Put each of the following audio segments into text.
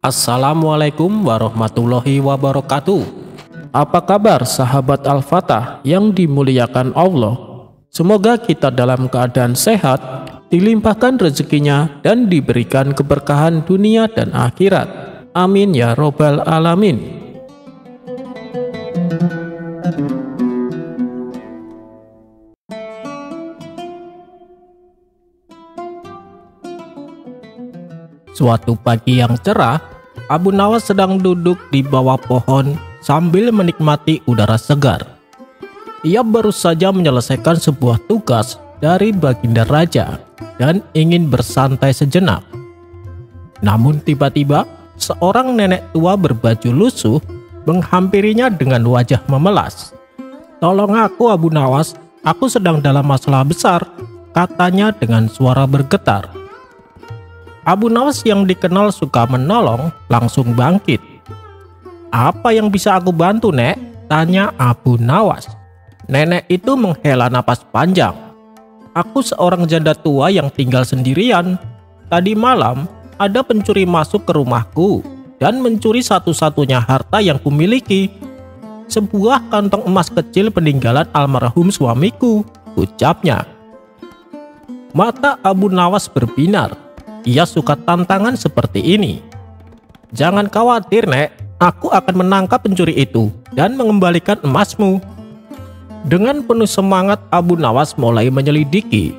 Assalamualaikum warahmatullahi wabarakatuh. Apa kabar sahabat Al-Fatah yang dimuliakan Allah? Semoga kita dalam keadaan sehat, dilimpahkan rezekinya dan diberikan keberkahan dunia dan akhirat. Amin ya robbal alamin. Suatu pagi yang cerah, Abu Nawas sedang duduk di bawah pohon sambil menikmati udara segar. Ia baru saja menyelesaikan sebuah tugas dari Baginda Raja dan ingin bersantai sejenak. Namun tiba-tiba seorang nenek tua berbaju lusuh menghampirinya dengan wajah memelas. "Tolong aku Abu Nawas, aku sedang dalam masalah besar," katanya dengan suara bergetar. Abu Nawas yang dikenal suka menolong langsung bangkit. "Apa yang bisa aku bantu, Nek?" tanya Abu Nawas. Nenek itu menghela napas panjang. "Aku seorang janda tua yang tinggal sendirian. Tadi malam ada pencuri masuk ke rumahku dan mencuri satu-satunya harta yang kumiliki. Sebuah kantong emas kecil peninggalan almarhum suamiku," ucapnya. Mata Abu Nawas berbinar. Ia suka tantangan seperti ini. "Jangan khawatir, Nek. Aku akan menangkap pencuri itu dan mengembalikan emasmu." Dengan penuh semangat, Abu Nawas mulai menyelidiki.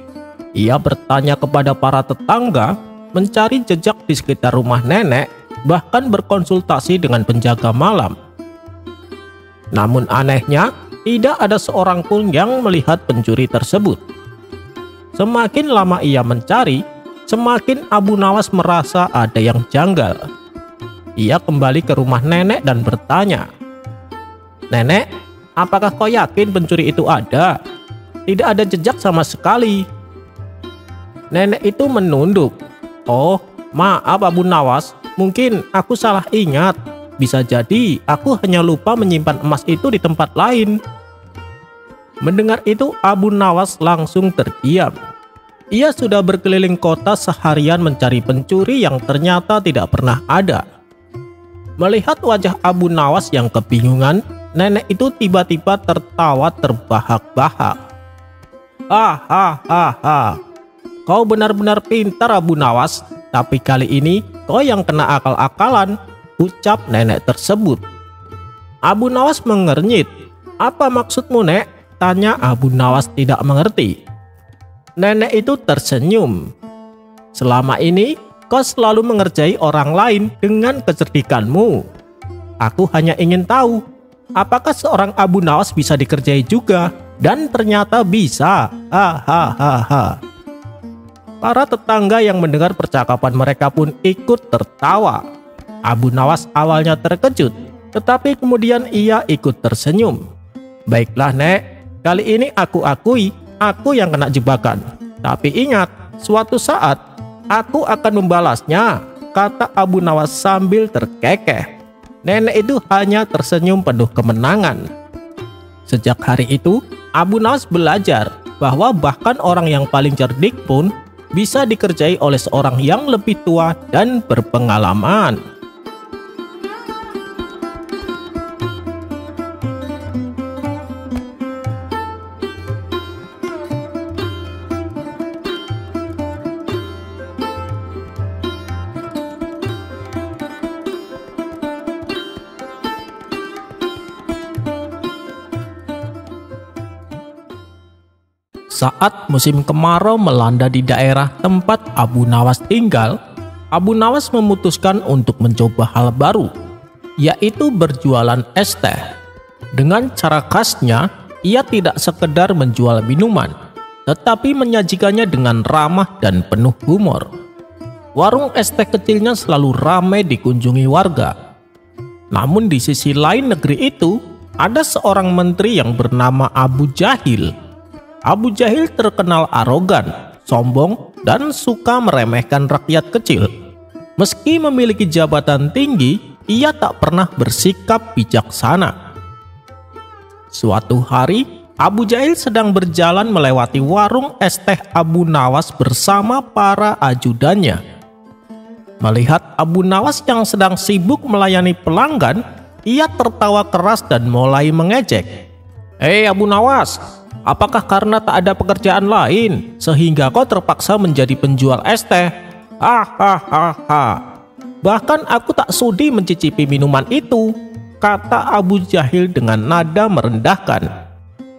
Ia bertanya kepada para tetangga, mencari jejak di sekitar rumah nenek, bahkan berkonsultasi dengan penjaga malam. Namun anehnya, tidak ada seorang pun yang melihat pencuri tersebut. Semakin lama ia mencari, semakin Abu Nawas merasa ada yang janggal. Ia kembali ke rumah nenek dan bertanya, "Nenek, apakah kau yakin pencuri itu ada? Tidak ada jejak sama sekali." Nenek itu menunduk. "Oh, maaf Abu Nawas, mungkin aku salah ingat. Bisa jadi aku hanya lupa menyimpan emas itu di tempat lain." Mendengar itu, Abu Nawas langsung terdiam. Ia sudah berkeliling kota seharian mencari pencuri yang ternyata tidak pernah ada. Melihat wajah Abu Nawas yang kebingungan, nenek itu tiba-tiba tertawa terbahak-bahak. "Hahaha, kau benar-benar pintar Abu Nawas, tapi kali ini kau yang kena akal-akalan," ucap nenek tersebut. Abu Nawas mengernyit. "Apa maksudmu, Nek?" tanya Abu Nawas tidak mengerti. Nenek itu tersenyum. "Selama ini kau selalu mengerjai orang lain dengan kecerdikanmu. Aku hanya ingin tahu, apakah seorang Abu Nawas bisa dikerjai juga?" Dan ternyata bisa. Hahaha. Para tetangga yang mendengar percakapan mereka pun ikut tertawa. Abu Nawas awalnya terkejut, tetapi kemudian ia ikut tersenyum. "Baiklah, Nek, kali ini aku akui aku yang kena jebakan. Tapi ingat, suatu saat aku akan membalasnya," kata Abu Nawas sambil terkekeh. Nenek itu hanya tersenyum penuh kemenangan. Sejak hari itu, Abu Nawas belajar bahwa bahkan orang yang paling cerdik pun bisa dikerjai oleh seorang yang lebih tua dan berpengalaman. Saat musim kemarau melanda di daerah tempat Abu Nawas tinggal, Abu Nawas memutuskan untuk mencoba hal baru, yaitu berjualan es teh. Dengan cara khasnya, ia tidak sekedar menjual minuman, tetapi menyajikannya dengan ramah dan penuh humor. Warung es teh kecilnya selalu ramai dikunjungi warga. Namun di sisi lain negeri itu, ada seorang menteri yang bernama Abu Jahil. Abu Jahil terkenal arogan, sombong, dan suka meremehkan rakyat kecil. Meski memiliki jabatan tinggi, ia tak pernah bersikap bijaksana. Suatu hari, Abu Jahil sedang berjalan melewati warung es teh Abu Nawas bersama para ajudannya. Melihat Abu Nawas yang sedang sibuk melayani pelanggan, ia tertawa keras dan mulai mengejek. "Hei Abu Nawas, apakah karena tak ada pekerjaan lain sehingga kau terpaksa menjadi penjual es teh? Hahaha. Bahkan aku tak sudi mencicipi minuman itu," kata Abu Jahil dengan nada merendahkan.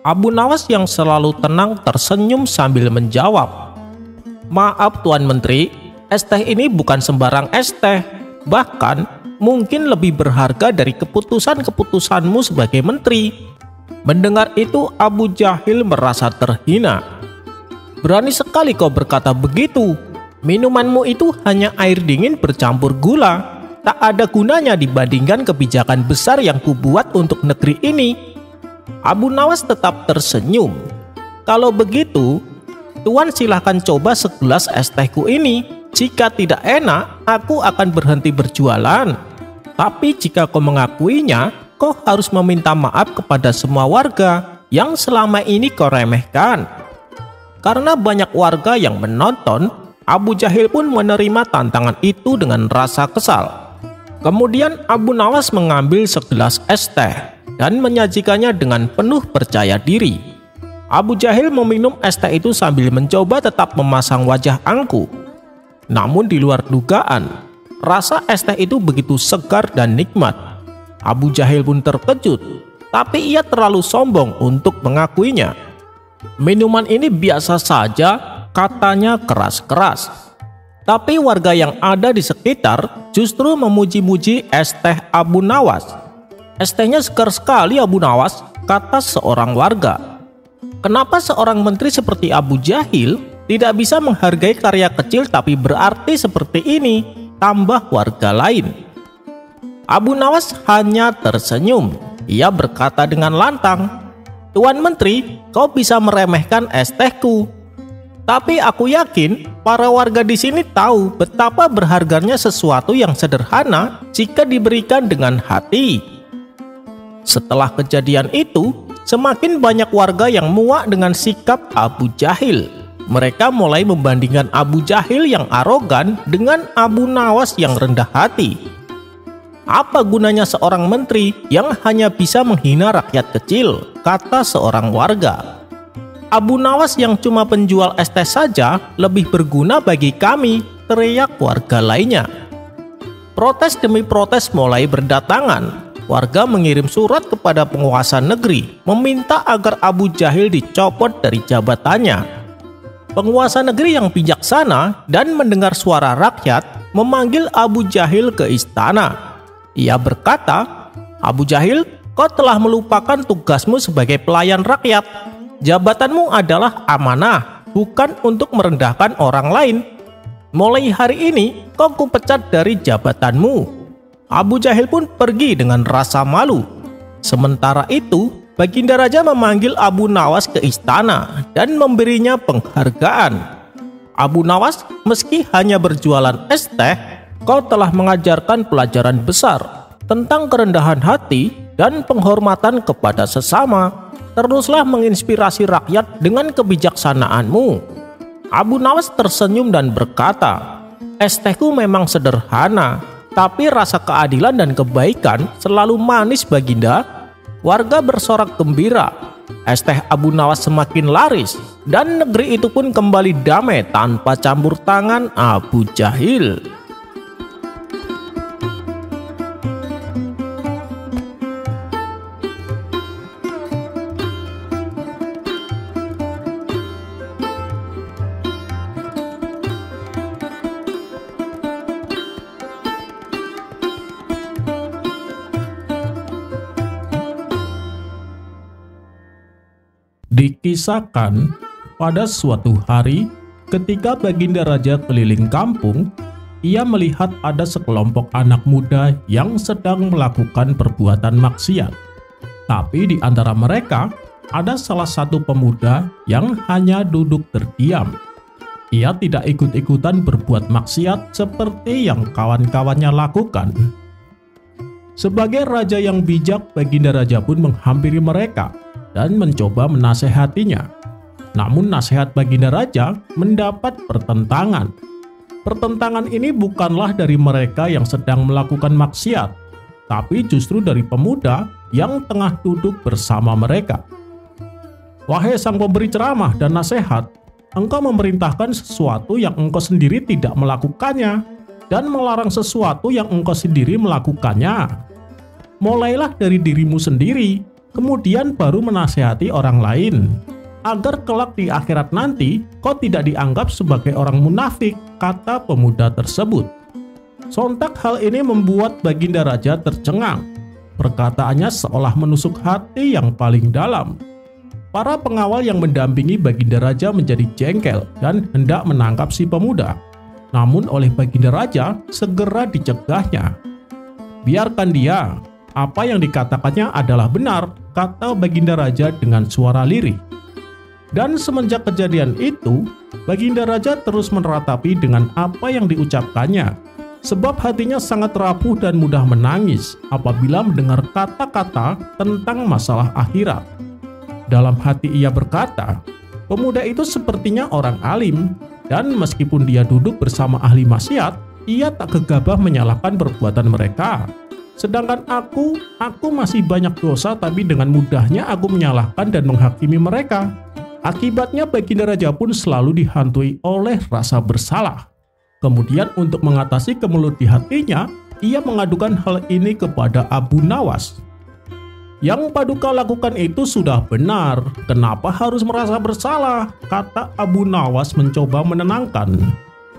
Abu Nawas yang selalu tenang tersenyum sambil menjawab, "Maaf Tuan Menteri, es teh ini bukan sembarang es teh. Bahkan mungkin lebih berharga dari keputusan-keputusanmu sebagai menteri." Mendengar itu Abu Jahil merasa terhina. "Berani sekali kau berkata begitu. Minumanmu itu hanya air dingin bercampur gula. Tak ada gunanya dibandingkan kebijakan besar yang kubuat untuk negeri ini." Abu Nawas tetap tersenyum. "Kalau begitu, Tuan silahkan coba segelas es tehku ini. Jika tidak enak, aku akan berhenti berjualan. Tapi jika kau mengakuinya, kau harus meminta maaf kepada semua warga yang selama ini kau remehkan." Karena banyak warga yang menonton, Abu Jahil pun menerima tantangan itu dengan rasa kesal. Kemudian Abu Nawas mengambil segelas es teh dan menyajikannya dengan penuh percaya diri. Abu Jahil meminum es teh itu sambil mencoba tetap memasang wajah angkuh. Namun di luar dugaan, rasa es teh itu begitu segar dan nikmat. Abu Jahil pun terkejut, tapi ia terlalu sombong untuk mengakuinya. "Minuman ini biasa saja," katanya keras-keras. Tapi warga yang ada di sekitar justru memuji-muji es teh Abu Nawas. "Es tehnya segar sekali Abu Nawas," kata seorang warga. "Kenapa seorang menteri seperti Abu Jahil tidak bisa menghargai karya kecil tapi berarti seperti ini?" tambah warga lain. Abu Nawas hanya tersenyum. Ia berkata dengan lantang, "Tuan Menteri, kau bisa meremehkan es tehku. Tapi aku yakin para warga di sini tahu betapa berharganya sesuatu yang sederhana jika diberikan dengan hati." Setelah kejadian itu, semakin banyak warga yang muak dengan sikap Abu Jahil. Mereka mulai membandingkan Abu Jahil yang arogan dengan Abu Nawas yang rendah hati. "Apa gunanya seorang menteri yang hanya bisa menghina rakyat kecil?" kata seorang warga. "Abu Nawas yang cuma penjual es teh saja lebih berguna bagi kami," teriak warga lainnya. Protes demi protes mulai berdatangan. Warga mengirim surat kepada penguasa negeri meminta agar Abu Jahil dicopot dari jabatannya. Penguasa negeri yang bijaksana dan mendengar suara rakyat memanggil Abu Jahil ke istana. Ia berkata, "Abu Jahil, kau telah melupakan tugasmu sebagai pelayan rakyat. Jabatanmu adalah amanah, bukan untuk merendahkan orang lain. Mulai hari ini kau kupecat dari jabatanmu." Abu Jahil pun pergi dengan rasa malu. Sementara itu, Baginda Raja memanggil Abu Nawas ke istana dan memberinya penghargaan. "Abu Nawas, meski hanya berjualan es teh, kau telah mengajarkan pelajaran besar tentang kerendahan hati dan penghormatan kepada sesama. Teruslah menginspirasi rakyat dengan kebijaksanaanmu." Abu Nawas tersenyum dan berkata, "Es tehku memang sederhana, tapi rasa keadilan dan kebaikan selalu manis Baginda." Warga bersorak gembira. Es teh Abu Nawas semakin laris dan negeri itu pun kembali damai tanpa campur tangan Abu Jahil. Dikisahkan, pada suatu hari ketika Baginda Raja keliling kampung, ia melihat ada sekelompok anak muda yang sedang melakukan perbuatan maksiat. Tapi di antara mereka ada salah satu pemuda yang hanya duduk terdiam. Ia tidak ikut-ikutan berbuat maksiat seperti yang kawan-kawannya lakukan. Sebagai raja yang bijak, Baginda Raja pun menghampiri mereka dan mencoba menasehatinya. Namun nasihat Baginda Raja mendapat pertentangan. Pertentangan ini bukanlah dari mereka yang sedang melakukan maksiat, tapi justru dari pemuda yang tengah duduk bersama mereka. Wahai sang pemberi ceramah dan nasihat, engkau memerintahkan sesuatu yang engkau sendiri tidak melakukannya, dan melarang sesuatu yang engkau sendiri melakukannya. Mulailah dari dirimu sendiri, kemudian baru menasihati orang lain, agar kelak di akhirat nanti kau tidak dianggap sebagai orang munafik, kata pemuda tersebut. Sontak hal ini membuat Baginda Raja tercengang. Perkataannya seolah menusuk hati yang paling dalam. Para pengawal yang mendampingi Baginda Raja menjadi jengkel dan hendak menangkap si pemuda. Namun oleh Baginda Raja segera dicegahnya. Biarkan dia, apa yang dikatakannya adalah benar, kata Baginda Raja dengan suara lirih. Dan semenjak kejadian itu, Baginda Raja terus meratapi dengan apa yang diucapkannya, sebab hatinya sangat rapuh dan mudah menangis apabila mendengar kata-kata tentang masalah akhirat. Dalam hati ia berkata, pemuda itu sepertinya orang alim, dan meskipun dia duduk bersama ahli maksiat, ia tak gegabah menyalahkan perbuatan mereka. Sedangkan aku masih banyak dosa, tapi dengan mudahnya aku menyalahkan dan menghakimi mereka. Akibatnya Baginda Raja pun selalu dihantui oleh rasa bersalah. Kemudian untuk mengatasi kemelut di hatinya, ia mengadukan hal ini kepada Abu Nawas. Yang Paduka lakukan itu sudah benar, kenapa harus merasa bersalah? Kata Abu Nawas mencoba menenangkan.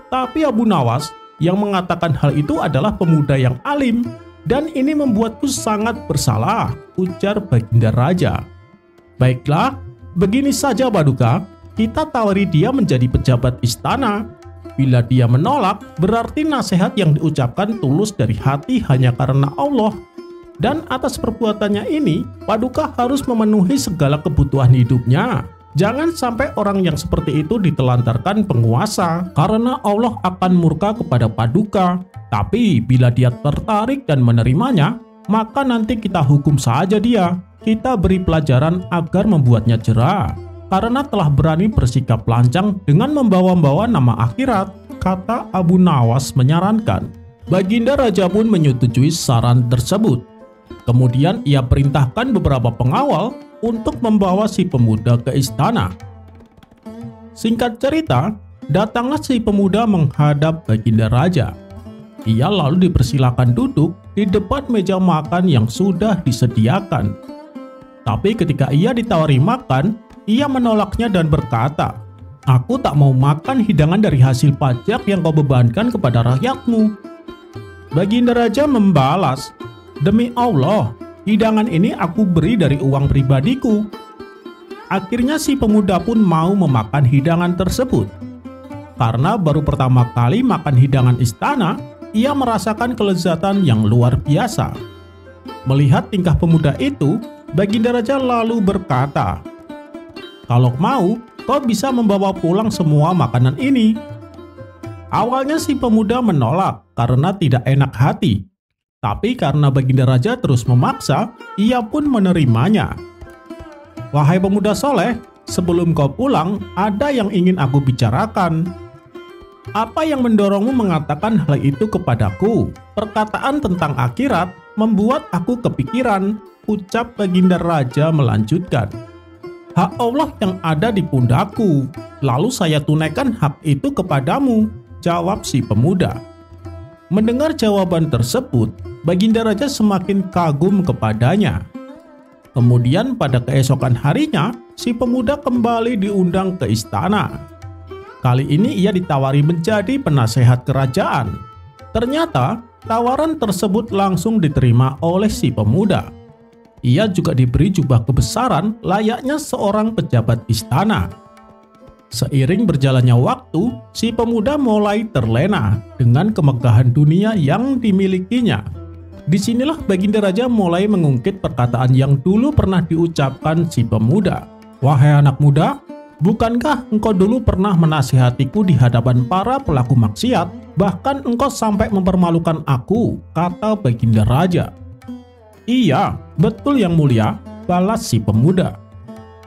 Tapi Abu Nawas yang mengatakan hal itu adalah pemuda yang alim, dan ini membuatku sangat bersalah, ujar Baginda Raja. Baiklah, begini saja Paduka, kita tawari dia menjadi pejabat istana. Bila dia menolak, berarti nasihat yang diucapkan tulus dari hati hanya karena Allah. Dan atas perbuatannya ini, Paduka harus memenuhi segala kebutuhan hidupnya. Jangan sampai orang yang seperti itu ditelantarkan penguasa, karena Allah akan murka kepada Paduka. Tapi bila dia tertarik dan menerimanya, maka nanti kita hukum saja dia. Kita beri pelajaran agar membuatnya jera, karena telah berani bersikap lancang dengan membawa-bawa nama akhirat, kata Abu Nawas menyarankan. Baginda Raja pun menyetujui saran tersebut. Kemudian ia perintahkan beberapa pengawal untuk membawa si pemuda ke istana. Singkat cerita, datanglah si pemuda menghadap Baginda Raja. Ia lalu dipersilakan duduk di depan meja makan yang sudah disediakan. Tapi ketika ia ditawari makan, ia menolaknya dan berkata, "Aku tak mau makan hidangan dari hasil pajak yang kau bebankan kepada rakyatmu." Baginda Raja membalas, "Demi Allah, hidangan ini aku beri dari uang pribadiku." Akhirnya si pemuda pun mau memakan hidangan tersebut. Karena baru pertama kali makan hidangan istana, ia merasakan kelezatan yang luar biasa. Melihat tingkah pemuda itu, Baginda Raja lalu berkata, "Kalau mau, kau bisa membawa pulang semua makanan ini." Awalnya si pemuda menolak karena tidak enak hati. Tapi karena Baginda Raja terus memaksa, ia pun menerimanya. "Wahai pemuda soleh, sebelum kau pulang, ada yang ingin aku bicarakan." "Apa yang mendorongmu mengatakan hal itu kepadaku? Perkataan tentang akhirat membuat aku kepikiran," ucap Baginda Raja melanjutkan. "Hak Allah yang ada di pundakku, lalu saya tunaikan hak itu kepadamu," jawab si pemuda. Mendengar jawaban tersebut, Baginda Raja semakin kagum kepadanya. Kemudian pada keesokan harinya, si pemuda kembali diundang ke istana. Kali ini ia ditawari menjadi penasehat kerajaan. Ternyata tawaran tersebut langsung diterima oleh si pemuda. Ia juga diberi jubah kebesaran layaknya seorang pejabat istana. Seiring berjalannya waktu, si pemuda mulai terlena dengan kemegahan dunia yang dimilikinya. Disinilah Baginda Raja mulai mengungkit perkataan yang dulu pernah diucapkan si pemuda. "Wahai anak muda, bukankah engkau dulu pernah menasihatiku di hadapan para pelaku maksiat? Bahkan engkau sampai mempermalukan aku," kata Baginda Raja. "Iya, betul yang mulia," balas si pemuda.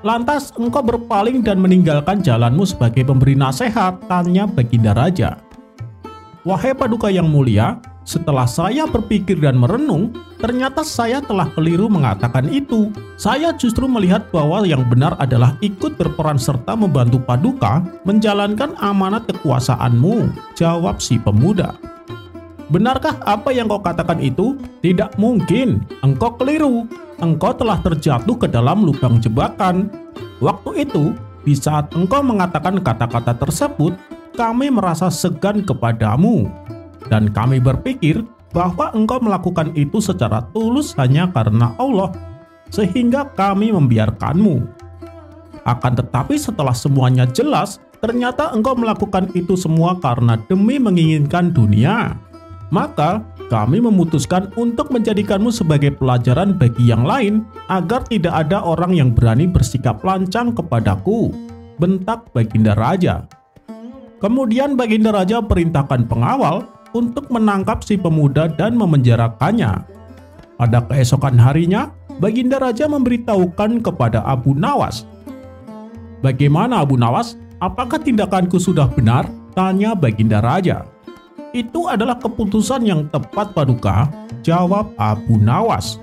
"Lantas engkau berpaling dan meninggalkan jalanmu sebagai pemberi nasihat?" tanya Baginda Raja. Wahai Paduka yang mulia, setelah saya berpikir dan merenung, ternyata saya telah keliru mengatakan itu. Saya justru melihat bahwa yang benar adalah ikut berperan serta membantu Paduka menjalankan amanat kekuasaanmu, jawab si pemuda. Benarkah apa yang kau katakan itu? Tidak mungkin, engkau keliru. Engkau telah terjatuh ke dalam lubang jebakan. Waktu itu, di saat engkau mengatakan kata-kata tersebut, kami merasa segan kepadamu. Dan kami berpikir bahwa engkau melakukan itu secara tulus hanya karena Allah, sehingga kami membiarkanmu. Akan tetapi setelah semuanya jelas, ternyata engkau melakukan itu semua karena demi menginginkan dunia. Maka kami memutuskan untuk menjadikanmu sebagai pelajaran bagi yang lain, agar tidak ada orang yang berani bersikap lancang kepadaku, bentak Baginda Raja. Kemudian Baginda Raja perintahkan pengawal untuk menangkap si pemuda dan memenjarakannya. Pada keesokan harinya, Baginda Raja memberitahukan kepada Abu Nawas. Bagaimana Abu Nawas? Apakah tindakanku sudah benar? Tanya Baginda Raja. Itu adalah keputusan yang tepat Paduka, jawab Abu Nawas.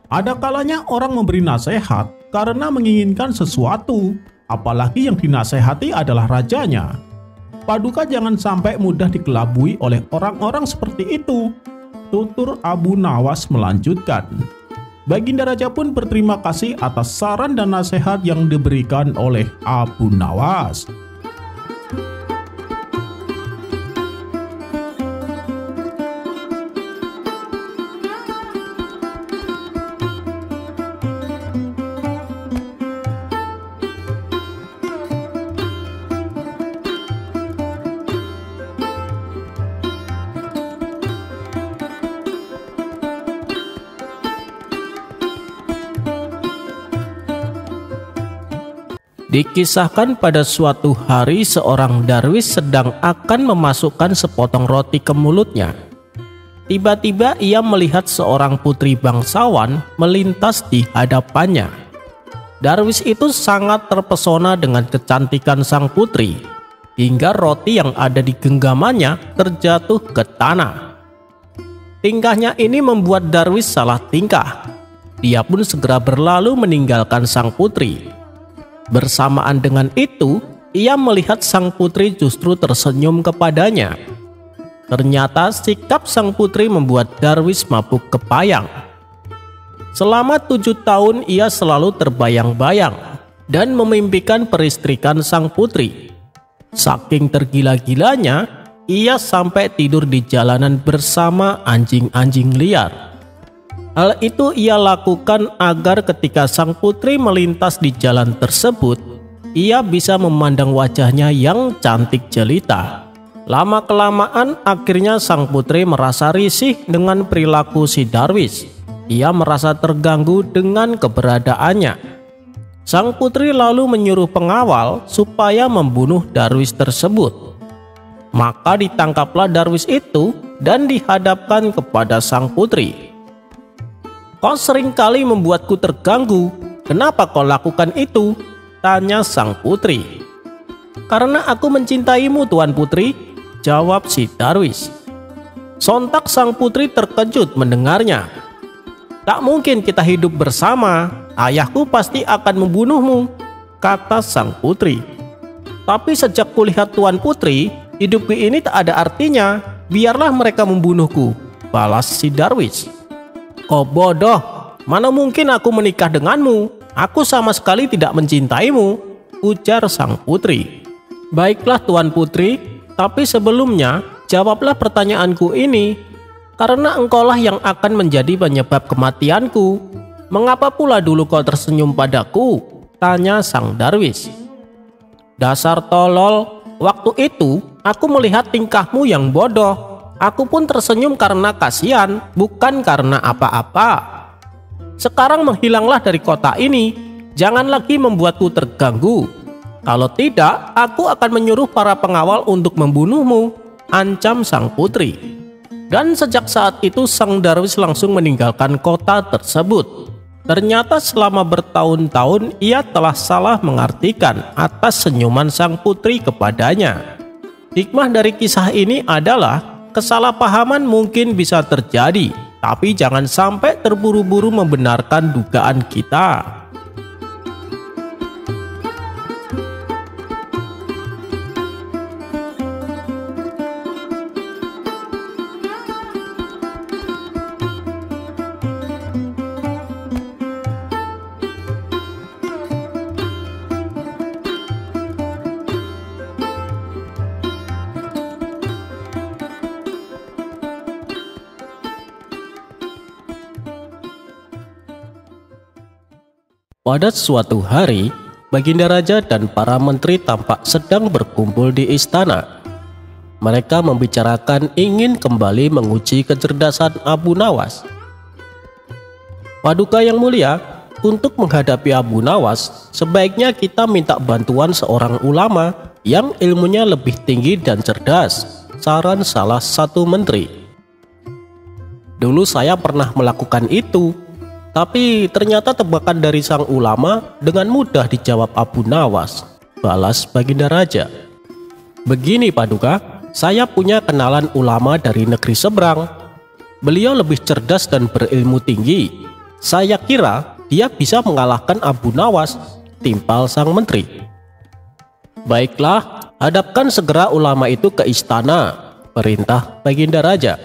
Ada kalanya orang memberi nasihat karena menginginkan sesuatu, apalagi yang dinasehati adalah rajanya. Paduka jangan sampai mudah dikelabui oleh orang-orang seperti itu, tutur Abu Nawas melanjutkan. Baginda Raja pun berterima kasih atas saran dan nasihat yang diberikan oleh Abu Nawas. Dikisahkan pada suatu hari seorang darwis sedang akan memasukkan sepotong roti ke mulutnya. Tiba-tiba ia melihat seorang putri bangsawan melintas di hadapannya. Darwis itu sangat terpesona dengan kecantikan sang putri, hingga roti yang ada di genggamannya terjatuh ke tanah. Tingkahnya ini membuat darwis salah tingkah. Dia pun segera berlalu meninggalkan sang putri. Bersamaan dengan itu, ia melihat sang putri justru tersenyum kepadanya. Ternyata sikap sang putri membuat darwis mabuk kepayang. Selama 7 tahun ia selalu terbayang-bayang dan memimpikan peristrikan sang putri. Saking tergila-gilanya, ia sampai tidur di jalanan bersama anjing-anjing liar. Hal itu ia lakukan agar ketika sang putri melintas di jalan tersebut, ia bisa memandang wajahnya yang cantik jelita. Lama-kelamaan akhirnya sang putri merasa risih dengan perilaku si darwis. Ia merasa terganggu dengan keberadaannya. Sang putri lalu menyuruh pengawal supaya membunuh darwis tersebut. Maka ditangkaplah darwis itu dan dihadapkan kepada sang putri. Kau seringkali membuatku terganggu. Kenapa kau lakukan itu? Tanya sang putri. Karena aku mencintaimu, Tuan Putri, jawab si darwis. Sontak sang putri terkejut mendengarnya. Tak mungkin kita hidup bersama. Ayahku pasti akan membunuhmu, kata sang putri. Tapi sejak kulihat Tuan Putri, hidupku ini tak ada artinya. Biarlah mereka membunuhku, balas si darwis. Kau bodoh, mana mungkin aku menikah denganmu? Aku sama sekali tidak mencintaimu, ujar sang putri. Baiklah Tuan Putri, tapi sebelumnya jawablah pertanyaanku ini. Karena engkaulah yang akan menjadi penyebab kematianku. Mengapa pula dulu kau tersenyum padaku? Tanya sang darwis. Dasar tolol, waktu itu aku melihat tingkahmu yang bodoh. Aku pun tersenyum karena kasihan, bukan karena apa-apa. Sekarang menghilanglah dari kota ini. Jangan lagi membuatku terganggu. Kalau tidak, aku akan menyuruh para pengawal untuk membunuhmu, ancam sang putri. Dan sejak saat itu sang darwis langsung meninggalkan kota tersebut. Ternyata selama bertahun-tahun ia telah salah mengartikan atas senyuman sang putri kepadanya. Hikmah dari kisah ini adalah kesalahpahaman mungkin bisa terjadi, tapi jangan sampai terburu-buru membenarkan dugaan kita. Pada suatu hari, Baginda Raja dan para menteri tampak sedang berkumpul di istana. Mereka membicarakan ingin kembali menguji kecerdasan Abu Nawas. Paduka yang mulia, untuk menghadapi Abu Nawas, sebaiknya kita minta bantuan seorang ulama yang ilmunya lebih tinggi dan cerdas, saran salah satu menteri. Dulu saya pernah melakukan itu. Tapi ternyata tebakan dari sang ulama dengan mudah dijawab Abu Nawas, balas Baginda Raja. Begini Paduka, saya punya kenalan ulama dari negeri seberang. Beliau lebih cerdas dan berilmu tinggi. Saya kira dia bisa mengalahkan Abu Nawas, timpal sang menteri. Baiklah, hadapkan segera ulama itu ke istana, perintah Baginda Raja.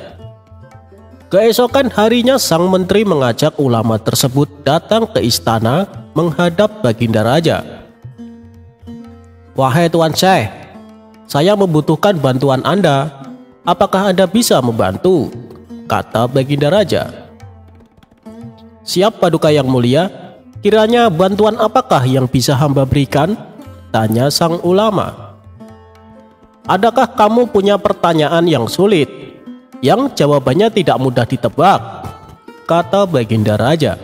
Keesokan harinya sang menteri mengajak ulama tersebut datang ke istana menghadap Baginda Raja. Wahai Tuan Syekh, saya membutuhkan bantuan Anda. Apakah Anda bisa membantu? Kata Baginda Raja. Siap Paduka yang mulia, kiranya bantuan apakah yang bisa hamba berikan? Tanya sang ulama. Adakah kamu punya pertanyaan yang sulit, yang jawabannya tidak mudah ditebak? Kata Baginda Raja.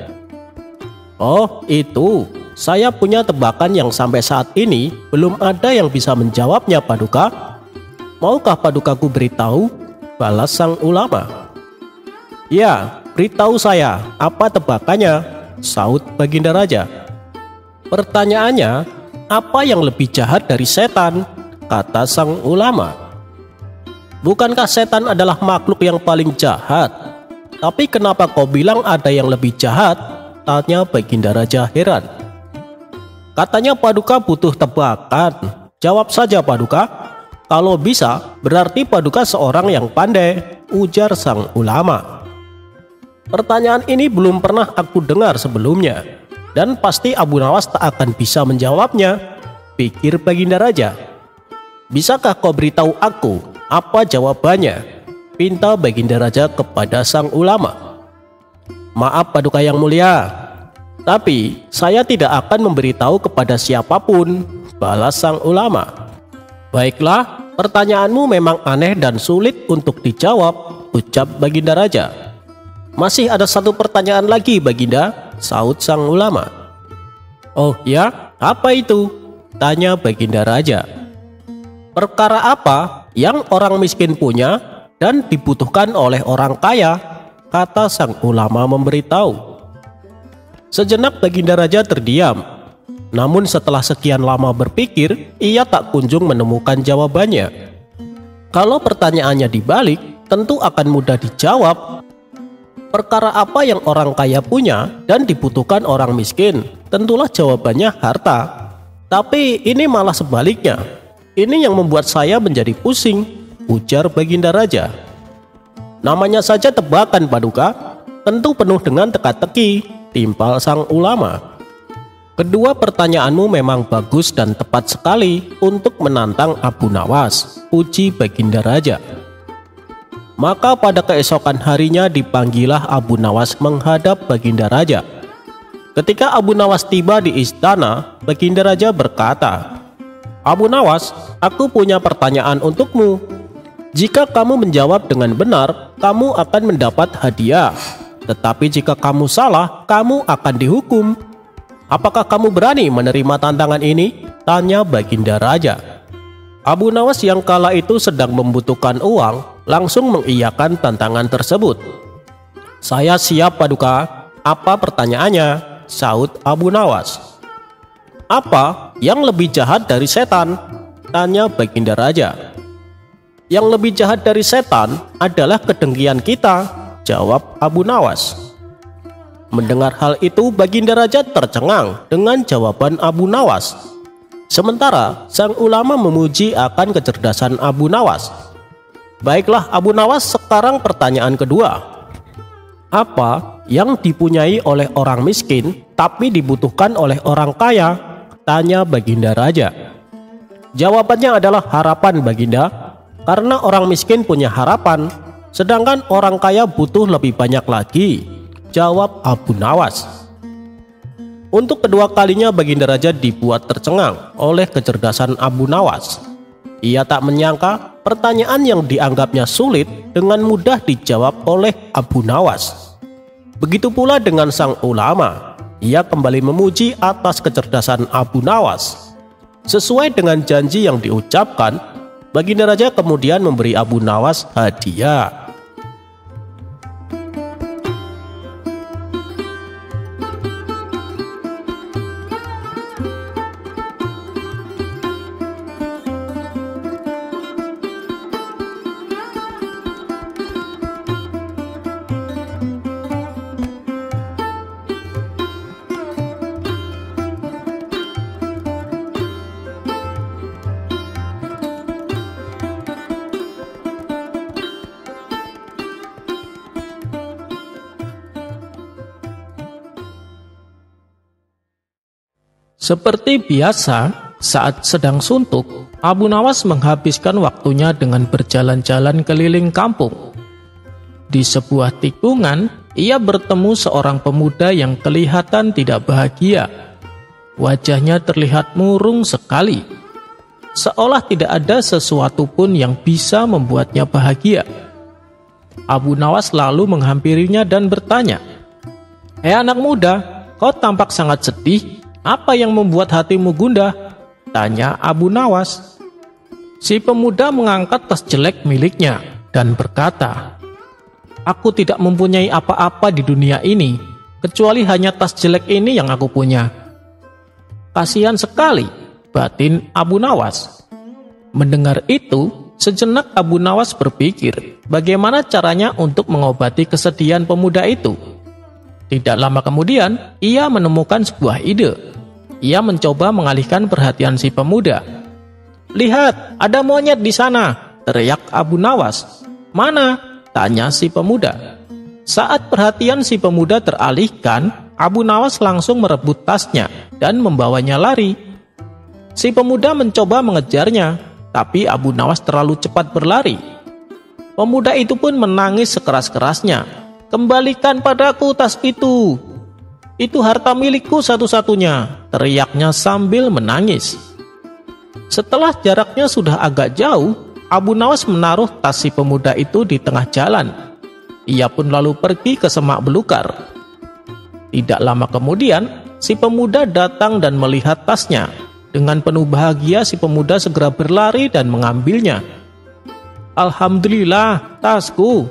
Oh itu, saya punya tebakan yang sampai saat ini belum ada yang bisa menjawabnya Paduka. Maukah Padukaku beritahu? Balas sang ulama. Ya, beritahu saya, apa tebakannya? Saut Baginda Raja. Pertanyaannya, apa yang lebih jahat dari setan? Kata sang ulama. Bukankah setan adalah makhluk yang paling jahat? Tapi kenapa kau bilang ada yang lebih jahat? Tanya Baginda Raja heran. Katanya Paduka butuh tebakan. Jawab saja Paduka. Kalau bisa, berarti Paduka seorang yang pandai, ujar sang ulama. Pertanyaan ini belum pernah aku dengar sebelumnya, dan pasti Abu Nawas tak akan bisa menjawabnya, pikir Baginda Raja. Bisakah kau beritahu aku apa jawabannya? Pinta Baginda Raja kepada sang ulama. Maaf Paduka yang mulia, tapi saya tidak akan memberitahu kepada siapapun, balas sang ulama. Baiklah, pertanyaanmu memang aneh dan sulit untuk dijawab, ucap Baginda Raja. Masih ada satu pertanyaan lagi Baginda, saut sang ulama. Oh ya, apa itu? Tanya Baginda Raja. Perkara apa yang orang miskin punya dan dibutuhkan oleh orang kaya? Kata sang ulama memberitahu. Sejenak Baginda Raja terdiam. Namun setelah sekian lama berpikir, ia tak kunjung menemukan jawabannya. Kalau pertanyaannya dibalik, tentu akan mudah dijawab. Perkara apa yang orang kaya punya dan dibutuhkan orang miskin? Tentulah jawabannya harta. Tapi ini malah sebaliknya. Ini yang membuat saya menjadi pusing, ujar Baginda Raja. Namanya saja tebakan Paduka, tentu penuh dengan teka-teki, timpal sang ulama. Kedua pertanyaanmu memang bagus dan tepat sekali untuk menantang Abu Nawas, puji Baginda Raja. Maka pada keesokan harinya dipanggillah Abu Nawas menghadap Baginda Raja. Ketika Abu Nawas tiba di istana, Baginda Raja berkata, Abu Nawas, aku punya pertanyaan untukmu. Jika kamu menjawab dengan benar, kamu akan mendapat hadiah. Tetapi jika kamu salah, kamu akan dihukum. Apakah kamu berani menerima tantangan ini? Tanya Baginda Raja. Abu Nawas yang kala itu sedang membutuhkan uang, langsung mengiyakan tantangan tersebut. Saya siap Paduka. Apa pertanyaannya? Saut Abu Nawas. Apa yang lebih jahat dari setan? Tanya Baginda Raja. Yang lebih jahat dari setan adalah kedengkian kita, jawab Abu Nawas. Mendengar hal itu, Baginda Raja tercengang dengan jawaban Abu Nawas. Sementara sang ulama memuji akan kecerdasan Abu Nawas. Baiklah Abu Nawas, sekarang pertanyaan kedua. Apa yang dipunyai oleh orang miskin tapi dibutuhkan oleh orang kaya? Tanya Baginda Raja. Jawabannya adalah harapan, Baginda. Karena orang miskin punya harapan, sedangkan orang kaya butuh lebih banyak lagi, jawab Abu Nawas. Untuk kedua kalinya Baginda Raja dibuat tercengang oleh kecerdasan Abu Nawas. Ia tak menyangka pertanyaan yang dianggapnya sulit dengan mudah dijawab oleh Abu Nawas. Begitu pula dengan sang ulama. Ia kembali memuji atas kecerdasan Abu Nawas. Sesuai dengan janji yang diucapkan, Baginda Raja kemudian memberi Abu Nawas hadiah. Seperti biasa, saat sedang suntuk, Abu Nawas menghabiskan waktunya dengan berjalan-jalan keliling kampung. Di sebuah tikungan, ia bertemu seorang pemuda yang kelihatan tidak bahagia. Wajahnya terlihat murung sekali, seolah tidak ada sesuatu pun yang bisa membuatnya bahagia. Abu Nawas lalu menghampirinya dan bertanya, "Hei anak muda, kau tampak sangat sedih. Apa yang membuat hatimu gundah?" tanya Abu Nawas. Si pemuda mengangkat tas jelek miliknya dan berkata, "Aku tidak mempunyai apa-apa di dunia ini, kecuali hanya tas jelek ini yang aku punya." Kasihan sekali, batin Abu Nawas. Mendengar itu, sejenak Abu Nawas berpikir bagaimana caranya untuk mengobati kesedihan pemuda itu. Tidak lama kemudian, ia menemukan sebuah ide. Ia mencoba mengalihkan perhatian si pemuda. "Lihat, ada monyet di sana!" teriak Abu Nawas. "Mana?" tanya si pemuda. Saat perhatian si pemuda teralihkan, Abu Nawas langsung merebut tasnya dan membawanya lari. Si pemuda mencoba mengejarnya, tapi Abu Nawas terlalu cepat berlari. Pemuda itu pun menangis sekeras-kerasnya. "Kembalikan padaku tas itu! Itu harta milikku satu-satunya!" teriaknya sambil menangis. Setelah jaraknya sudah agak jauh, Abu Nawas menaruh tas si pemuda itu di tengah jalan. Ia pun lalu pergi ke semak belukar. Tidak lama kemudian, si pemuda datang dan melihat tasnya. Dengan penuh bahagia, si pemuda segera berlari dan mengambilnya. "Alhamdulillah, tasku!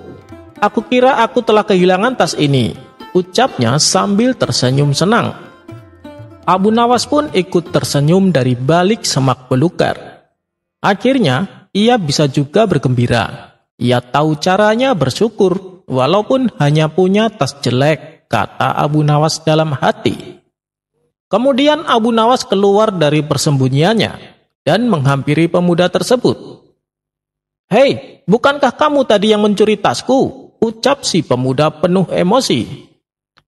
Aku kira aku telah kehilangan tas ini," ucapnya sambil tersenyum senang. Abu Nawas pun ikut tersenyum dari balik semak belukar. Akhirnya, ia bisa juga bergembira. Ia tahu caranya bersyukur, walaupun hanya punya tas jelek, kata Abu Nawas dalam hati. Kemudian Abu Nawas keluar dari persembunyiannya dan menghampiri pemuda tersebut. "Hei, bukankah kamu tadi yang mencuri tasku?" ucap si pemuda penuh emosi.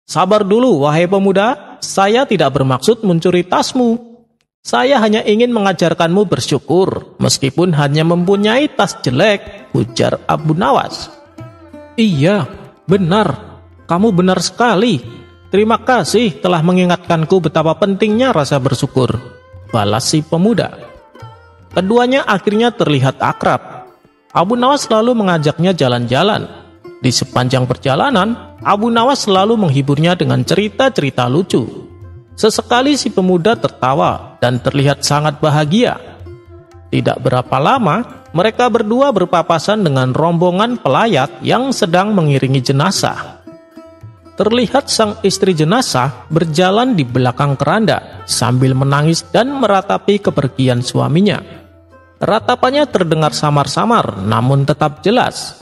"Sabar dulu, wahai pemuda, saya tidak bermaksud mencuri tasmu. Saya hanya ingin mengajarkanmu bersyukur, meskipun hanya mempunyai tas jelek," ujar Abu Nawas. "Iya, benar. Kamu benar sekali. Terima kasih telah mengingatkanku betapa pentingnya rasa bersyukur," balas si pemuda. Keduanya akhirnya terlihat akrab. Abu Nawas lalu mengajaknya jalan-jalan. Di sepanjang perjalanan, Abu Nawas selalu menghiburnya dengan cerita-cerita lucu. Sesekali si pemuda tertawa dan terlihat sangat bahagia. Tidak berapa lama, mereka berdua berpapasan dengan rombongan pelayat yang sedang mengiringi jenazah. Terlihat sang istri jenazah berjalan di belakang keranda sambil menangis dan meratapi kepergian suaminya. Ratapannya terdengar samar-samar namun tetap jelas.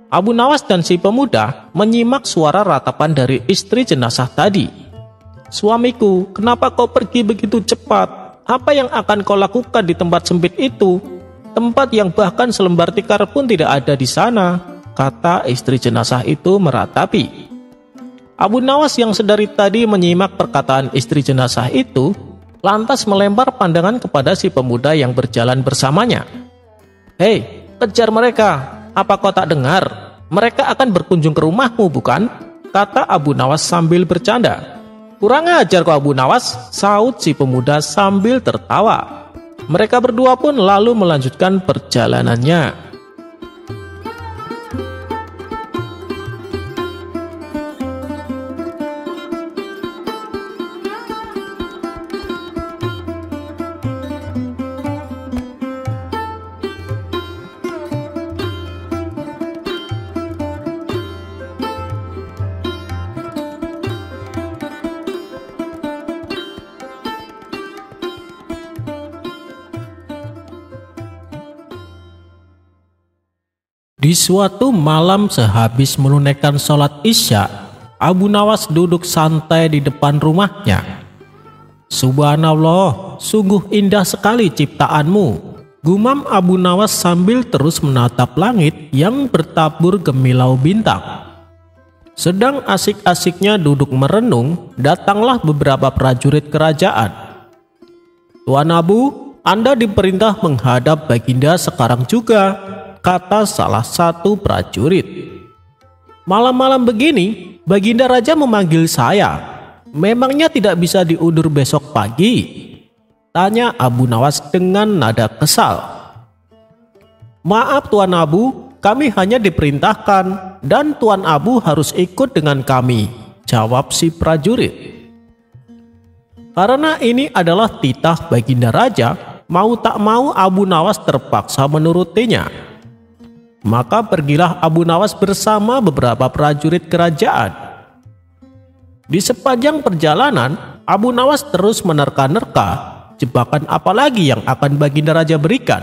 Abu Nawas dan si pemuda menyimak suara ratapan dari istri jenazah tadi. "Suamiku, kenapa kau pergi begitu cepat? Apa yang akan kau lakukan di tempat sempit itu? Tempat yang bahkan selembar tikar pun tidak ada di sana," kata istri jenazah itu meratapi. Abu Nawas yang sedari tadi menyimak perkataan istri jenazah itu, lantas melempar pandangan kepada si pemuda yang berjalan bersamanya. "Hei, kejar mereka. Apa kau tak dengar? Mereka akan berkunjung ke rumahmu, bukan?" kata Abu Nawas sambil bercanda. "Kurang ajar kau, Abu Nawas," saut si pemuda sambil tertawa. Mereka berdua pun lalu melanjutkan perjalanannya. Di suatu malam sehabis menunaikan sholat Isya, Abu Nawas duduk santai di depan rumahnya. "Subhanallah, sungguh indah sekali ciptaanmu," gumam Abu Nawas sambil terus menatap langit yang bertabur gemilau bintang. Sedang asik-asiknya duduk merenung, datanglah beberapa prajurit kerajaan. "Tuan Abu, Anda diperintah menghadap Baginda sekarang juga," kata salah satu prajurit. "Malam-malam begini, Baginda Raja memanggil saya. Memangnya tidak bisa diundur besok pagi?" tanya Abu Nawas dengan nada kesal. "Maaf Tuan Abu, kami hanya diperintahkan dan Tuan Abu harus ikut dengan kami," jawab si prajurit. Karena ini adalah titah Baginda Raja, mau tak mau Abu Nawas terpaksa menurutinya. Maka pergilah Abu Nawas bersama beberapa prajurit kerajaan. Di sepanjang perjalanan, Abu Nawas terus menerka-nerka jebakan apa lagi yang akan Baginda Raja berikan.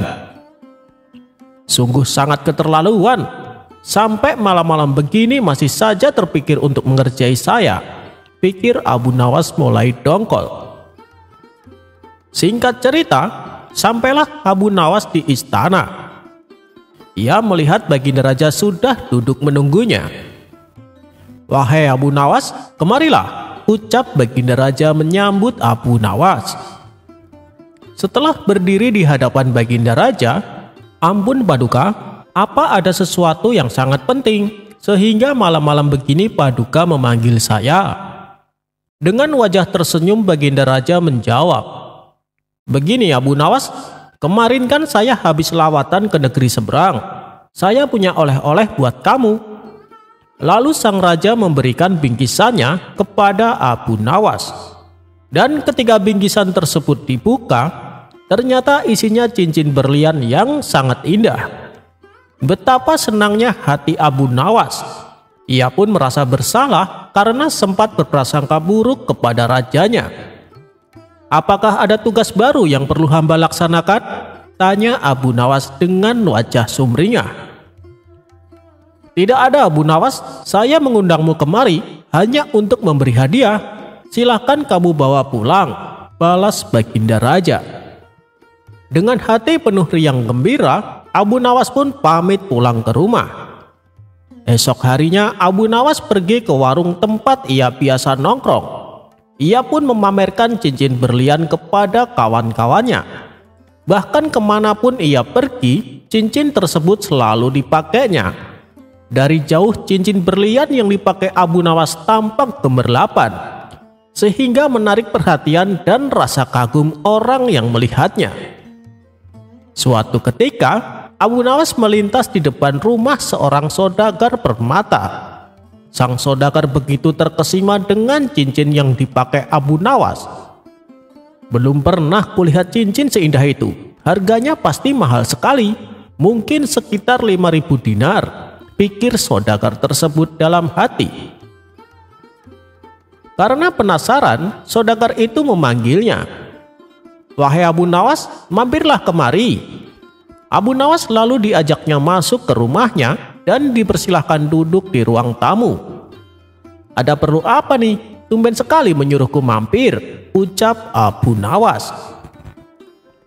Sungguh sangat keterlaluan, sampai malam-malam begini masih saja terpikir untuk mengerjai saya, pikir Abu Nawas mulai dongkol. Singkat cerita, sampailah Abu Nawas di istana. Ia melihat Baginda Raja sudah duduk menunggunya. "Wahai Abu Nawas, kemarilah," ucap Baginda Raja menyambut Abu Nawas. Setelah berdiri di hadapan Baginda Raja, "Ampun Paduka, apa ada sesuatu yang sangat penting sehingga malam-malam begini Paduka memanggil saya?" Dengan wajah tersenyum Baginda Raja menjawab, "Begini Abu Nawas, kemarin kan saya habis lawatan ke negeri seberang. Saya punya oleh-oleh buat kamu." Lalu sang raja memberikan bingkisannya kepada Abu Nawas. Dan ketika bingkisan tersebut dibuka, ternyata isinya cincin berlian yang sangat indah. Betapa senangnya hati Abu Nawas. Ia pun merasa bersalah karena sempat berprasangka buruk kepada rajanya. "Apakah ada tugas baru yang perlu hamba laksanakan?" tanya Abu Nawas dengan wajah sumringah. "Tidak ada Abu Nawas, saya mengundangmu kemari hanya untuk memberi hadiah. Silahkan kamu bawa pulang," balas Baginda Raja. Dengan hati penuh riang gembira, Abu Nawas pun pamit pulang ke rumah. Esok harinya Abu Nawas pergi ke warung tempat ia biasa nongkrong. Ia pun memamerkan cincin berlian kepada kawan-kawannya. Bahkan kemanapun ia pergi, cincin tersebut selalu dipakainya. Dari jauh cincin berlian yang dipakai Abu Nawas tampak gemerlapan, sehingga menarik perhatian dan rasa kagum orang yang melihatnya. Suatu ketika, Abu Nawas melintas di depan rumah seorang saudagar permata. Sang saudagar begitu terkesima dengan cincin yang dipakai Abu Nawas. "Belum pernah kulihat cincin seindah itu. Harganya pasti mahal sekali, mungkin sekitar 5.000 dinar, pikir saudagar tersebut dalam hati. Karena penasaran, saudagar itu memanggilnya. "Wahai Abu Nawas, mampirlah kemari." Abu Nawas lalu diajaknya masuk ke rumahnya dan dipersilahkan duduk di ruang tamu. "Ada perlu apa nih? Tumben sekali menyuruhku mampir," ucap Abu Nawas.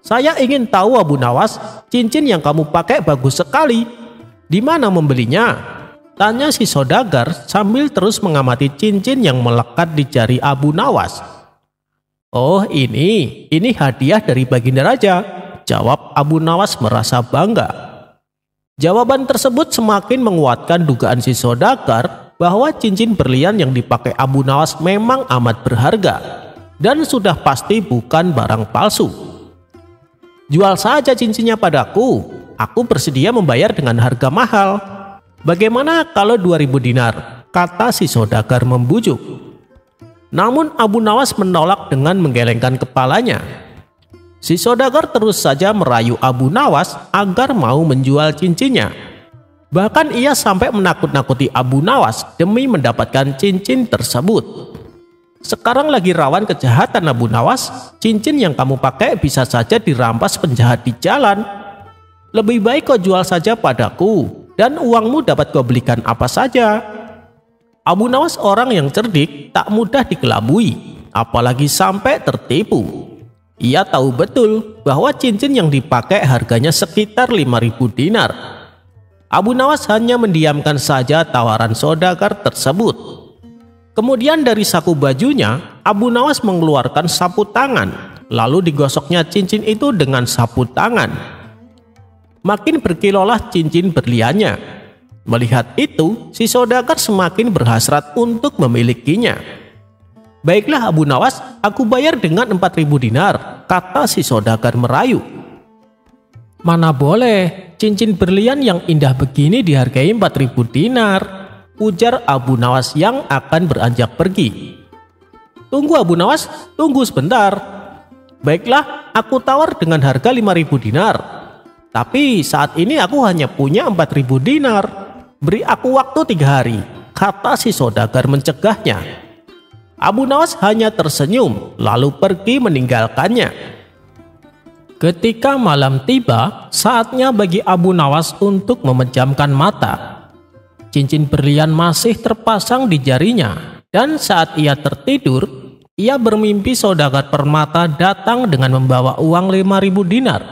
"Saya ingin tahu Abu Nawas, cincin yang kamu pakai bagus sekali. Di mana membelinya?" tanya si saudagar sambil terus mengamati cincin yang melekat di jari Abu Nawas. "Oh ini hadiah dari Baginda Raja," jawab Abu Nawas merasa bangga. Jawaban tersebut semakin menguatkan dugaan si saudagar bahwa cincin berlian yang dipakai Abu Nawas memang amat berharga dan sudah pasti bukan barang palsu. "Jual saja cincinnya padaku, aku bersedia membayar dengan harga mahal. Bagaimana kalau 2000 dinar?" kata si saudagar membujuk. Namun Abu Nawas menolak dengan menggelengkan kepalanya. Si saudagar terus saja merayu Abu Nawas agar mau menjual cincinnya. Bahkan ia sampai menakut-nakuti Abu Nawas demi mendapatkan cincin tersebut. "Sekarang lagi rawan kejahatan Abu Nawas, cincin yang kamu pakai bisa saja dirampas penjahat di jalan. Lebih baik kau jual saja padaku dan uangmu dapat kau belikan apa saja." Abu Nawas orang yang cerdik, tak mudah dikelabui, apalagi sampai tertipu. Ia tahu betul bahwa cincin yang dipakai harganya sekitar 5.000 dinar. Abu Nawas hanya mendiamkan saja tawaran saudagar tersebut. Kemudian dari saku bajunya, Abu Nawas mengeluarkan sapu tangan, lalu digosoknya cincin itu dengan sapu tangan. Makin berkilolah cincin berliannya. Melihat itu, si saudagar semakin berhasrat untuk memilikinya. "Baiklah Abu Nawas, aku bayar dengan 4.000 dinar, kata si saudagar merayu. "Mana boleh, cincin berlian yang indah begini dihargai 4.000 dinar, ujar Abu Nawas yang akan beranjak pergi. "Tunggu Abu Nawas, tunggu sebentar. Baiklah, aku tawar dengan harga 5.000 dinar. Tapi saat ini aku hanya punya 4.000 dinar. Beri aku waktu 3 hari, kata si saudagar mencegahnya. Abu Nawas hanya tersenyum lalu pergi meninggalkannya. Ketika malam tiba, saatnya bagi Abu Nawas untuk memejamkan mata. Cincin berlian masih terpasang di jarinya, dan saat ia tertidur, ia bermimpi saudagar permata datang dengan membawa uang 5.000 dinar.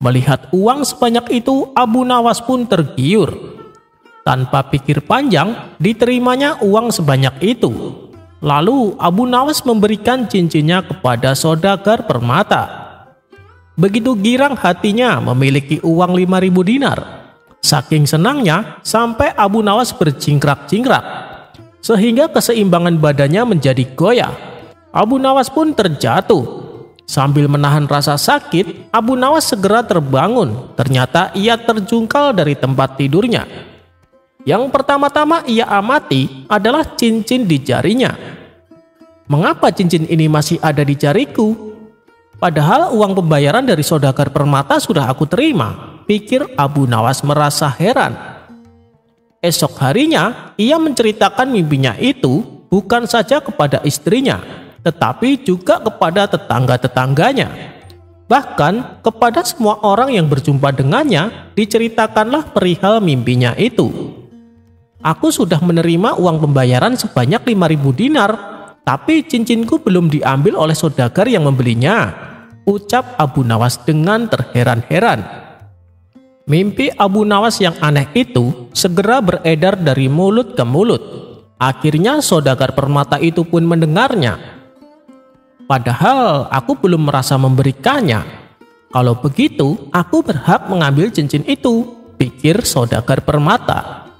Melihat uang sebanyak itu, Abu Nawas pun tergiur. Tanpa pikir panjang, diterimanya uang sebanyak itu. Lalu Abu Nawas memberikan cincinnya kepada saudagar permata. Begitu girang hatinya memiliki uang 5.000 dinar. Saking senangnya sampai Abu Nawas bercingkrak-cingkrak, sehingga keseimbangan badannya menjadi goyah. Abu Nawas pun terjatuh. Sambil menahan rasa sakit, Abu Nawas segera terbangun. Ternyata ia terjungkal dari tempat tidurnya. Yang pertama-tama ia amati adalah cincin di jarinya. Mengapa cincin ini masih ada di jariku? Padahal uang pembayaran dari saudagar permata sudah aku terima, pikir Abu Nawas merasa heran. Esok harinya, ia menceritakan mimpinya itu bukan saja kepada istrinya, tetapi juga kepada tetangga-tetangganya. Bahkan kepada semua orang yang berjumpa dengannya, diceritakanlah perihal mimpinya itu. Aku sudah menerima uang pembayaran sebanyak 5.000 dinar, tapi cincinku belum diambil oleh saudagar yang membelinya, ucap Abu Nawas dengan terheran-heran. Mimpi Abu Nawas yang aneh itu segera beredar dari mulut ke mulut. Akhirnya saudagar permata itu pun mendengarnya. Padahal aku belum merasa memberikannya. Kalau begitu, aku berhak mengambil cincin itu, pikir saudagar permata.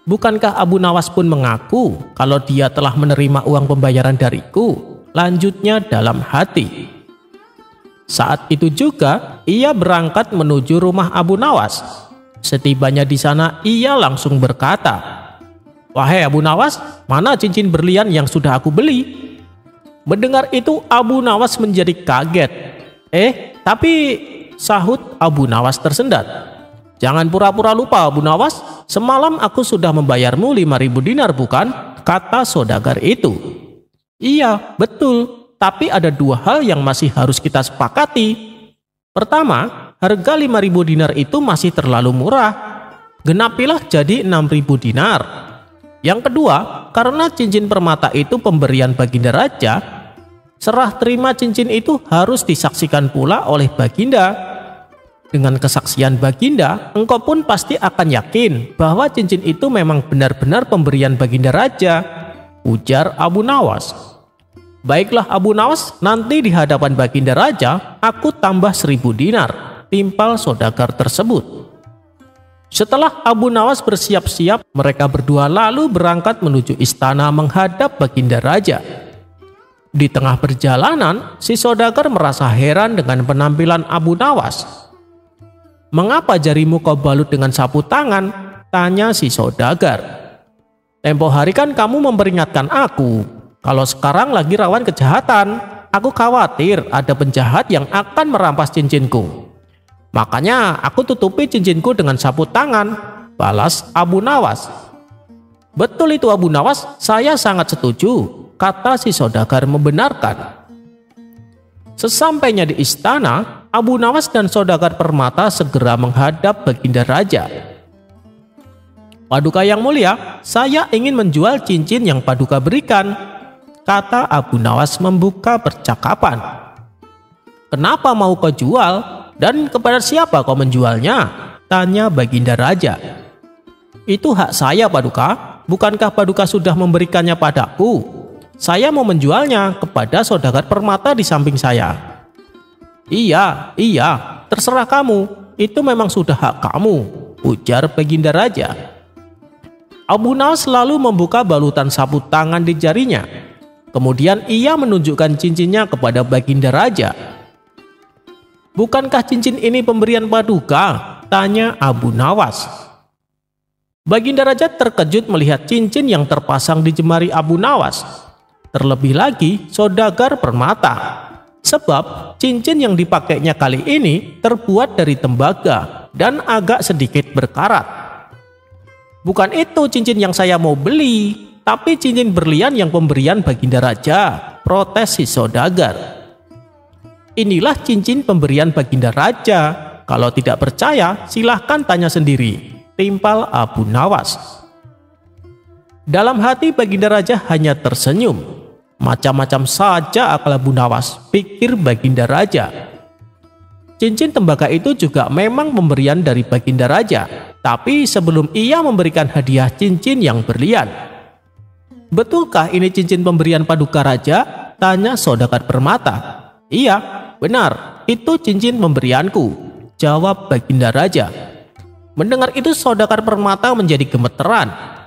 Bukankah Abu Nawas pun mengaku kalau dia telah menerima uang pembayaran dariku? Lanjutnya dalam hati. Saat itu juga ia berangkat menuju rumah Abu Nawas. Setibanya di sana ia langsung berkata, "Wahai Abu Nawas, mana cincin berlian yang sudah aku beli?" Mendengar itu Abu Nawas menjadi kaget. Tapi sahut Abu Nawas tersendat. "Jangan pura-pura lupa Abu Nawas, semalam aku sudah membayarmu 5.000 dinar bukan?" kata saudagar itu. "Iya, betul. Tapi ada 2 hal yang masih harus kita sepakati. Pertama, harga 5.000 dinar itu masih terlalu murah. Genapilah jadi 6.000 dinar. Yang kedua, karena cincin permata itu pemberian Baginda Raja, serah terima cincin itu harus disaksikan pula oleh Baginda. Dengan kesaksian Baginda, engkau pun pasti akan yakin bahwa cincin itu memang benar-benar pemberian Baginda Raja, ujar Abu Nawas. Baiklah Abu Nawas, nanti di hadapan Baginda Raja, aku tambah 1.000 dinar, timpal saudagar tersebut. Setelah Abu Nawas bersiap-siap, mereka berdua lalu berangkat menuju istana menghadap Baginda Raja. Di tengah perjalanan, si saudagar merasa heran dengan penampilan Abu Nawas. "Mengapa jarimu kau balut dengan sapu tangan?" tanya si saudagar. "Tempo hari kan kamu memperingatkan aku, kalau sekarang lagi rawan kejahatan. Aku khawatir ada penjahat yang akan merampas cincinku. Makanya aku tutupi cincinku dengan sapu tangan," balas Abu Nawas. "Betul itu Abu Nawas, saya sangat setuju," kata si saudagar membenarkan. Sesampainya di istana, Abu Nawas dan saudagar permata segera menghadap Baginda Raja. "Paduka yang mulia, saya ingin menjual cincin yang Paduka berikan," kata Abu Nawas membuka percakapan. "Kenapa mau kau jual? Dan kepada siapa kau menjualnya?" tanya Baginda Raja. "Itu hak saya Paduka, bukankah Paduka sudah memberikannya padaku? Saya mau menjualnya kepada saudagar permata di samping saya." Iya, terserah kamu, itu memang sudah hak kamu," ujar Baginda Raja. Abu Nawas lalu membuka balutan sapu tangan di jarinya. Kemudian ia menunjukkan cincinnya kepada Baginda Raja. "Bukankah cincin ini pemberian Paduka?" tanya Abu Nawas. Baginda Raja terkejut melihat cincin yang terpasang di jemari Abu Nawas. Terlebih lagi saudagar permata, sebab cincin yang dipakainya kali ini terbuat dari tembaga dan agak sedikit berkarat. "Bukan itu cincin yang saya mau beli, tapi cincin berlian yang pemberian Baginda Raja," protes si saudagar. "Inilah cincin pemberian Baginda Raja. Kalau tidak percaya, silahkan tanya sendiri," timpal Abu Nawas. Dalam hati Baginda Raja hanya tersenyum. Macam-macam saja akal Abu Nawas, pikir Baginda Raja. Cincin tembaga itu juga memang pemberian dari Baginda Raja, tapi sebelum ia memberikan hadiah cincin yang berlian. "Betulkah ini cincin pemberian Paduka Raja?" tanya saudagar permata. "Iya, benar, itu cincin pemberianku," jawab Baginda Raja. Mendengar itu saudagar permata menjadi gemeteran.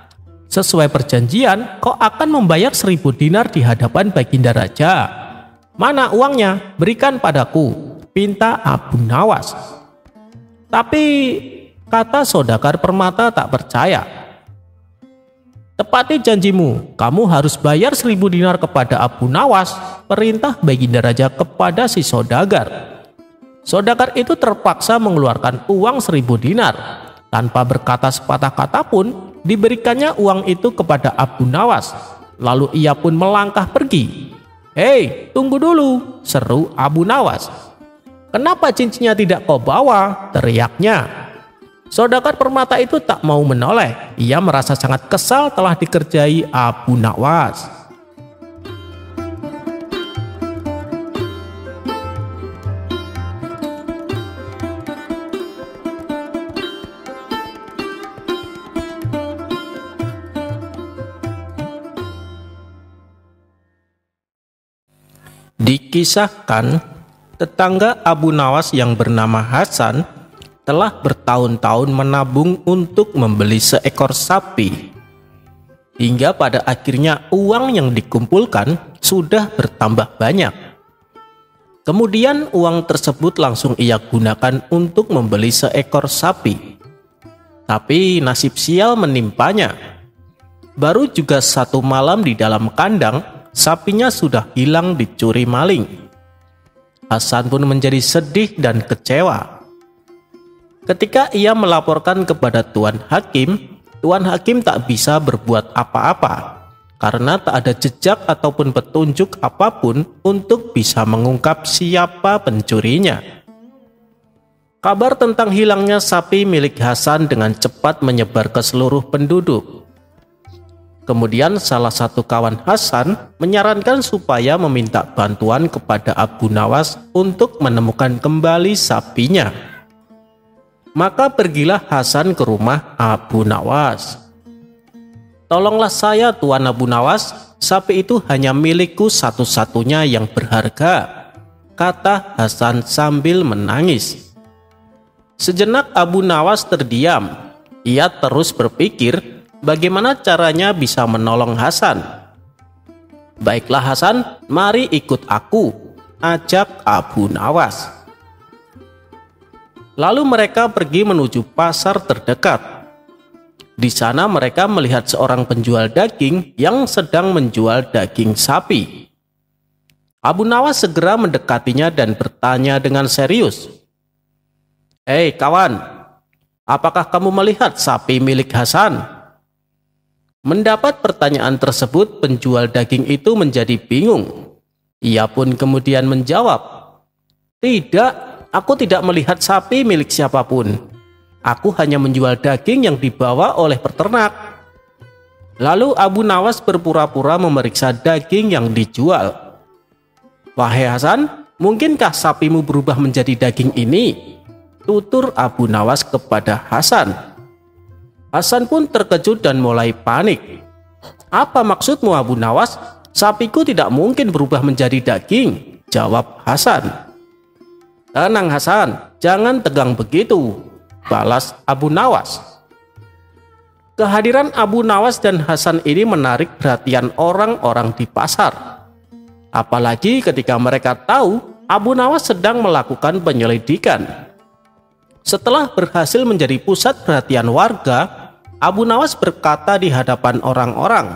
"Sesuai perjanjian, kau akan membayar 1.000 dinar di hadapan Baginda Raja. Mana uangnya? Berikan padaku," pinta Abu Nawas. Tapi kata saudagar permata tak percaya. "Tepati janjimu, kamu harus bayar 1.000 dinar kepada Abu Nawas," perintah Baginda Raja kepada si saudagar. Saudagar itu terpaksa mengeluarkan uang 1.000 dinar. Tanpa berkata sepatah kata pun, diberikannya uang itu kepada Abu Nawas. Lalu ia pun melangkah pergi. "Hei, tunggu dulu," seru Abu Nawas. "Kenapa cincinnya tidak kau bawa?" teriaknya. Saudagar permata itu tak mau menoleh. Ia merasa sangat kesal telah dikerjai Abu Nawas. Dikisahkan, tetangga Abu Nawas yang bernama Hasan telah bertahun-tahun menabung untuk membeli seekor sapi. Hingga pada akhirnya uang yang dikumpulkan sudah bertambah banyak. Kemudian uang tersebut langsung ia gunakan untuk membeli seekor sapi. Tapi nasib sial menimpanya. Baru juga 1 malam di dalam kandang, sapinya sudah hilang dicuri maling. Hasan pun menjadi sedih dan kecewa. Ketika ia melaporkan kepada Tuan Hakim tak bisa berbuat apa-apa karena tak ada jejak ataupun petunjuk apapun untuk bisa mengungkap siapa pencurinya. Kabar tentang hilangnya sapi milik Hasan dengan cepat menyebar ke seluruh penduduk. Kemudian salah satu kawan Hasan menyarankan supaya meminta bantuan kepada Abu Nawas untuk menemukan kembali sapinya. Maka pergilah Hasan ke rumah Abu Nawas. "Tolonglah saya, Tuan Abu Nawas, sapi itu hanya milikku satu-satunya yang berharga," kata Hasan sambil menangis. Sejenak Abu Nawas terdiam. Ia terus berpikir bagaimana caranya bisa menolong Hasan. "Baiklah Hasan, mari ikut aku," ajak Abu Nawas. Lalu mereka pergi menuju pasar terdekat. Di sana mereka melihat seorang penjual daging yang sedang menjual daging sapi. Abu Nawas segera mendekatinya dan bertanya dengan serius, "Hei kawan, apakah kamu melihat sapi milik Hasan?" Mendapat pertanyaan tersebut, penjual daging itu menjadi bingung. Ia pun kemudian menjawab, "Tidak, aku tidak melihat sapi milik siapapun. Aku hanya menjual daging yang dibawa oleh peternak." Lalu Abu Nawas berpura-pura memeriksa daging yang dijual. "Wahai Hasan, mungkinkah sapimu berubah menjadi daging ini?" tutur Abu Nawas kepada Hasan. Hasan pun terkejut dan mulai panik. "Apa maksudmu Abu Nawas? Sapiku tidak mungkin berubah menjadi daging," jawab Hasan. "Tenang Hasan, jangan tegang begitu," balas Abu Nawas. Kehadiran Abu Nawas dan Hasan ini menarik perhatian orang-orang di pasar. Apalagi ketika mereka tahu Abu Nawas sedang melakukan penyelidikan. Setelah berhasil menjadi pusat perhatian warga, Abu Nawas berkata di hadapan orang-orang,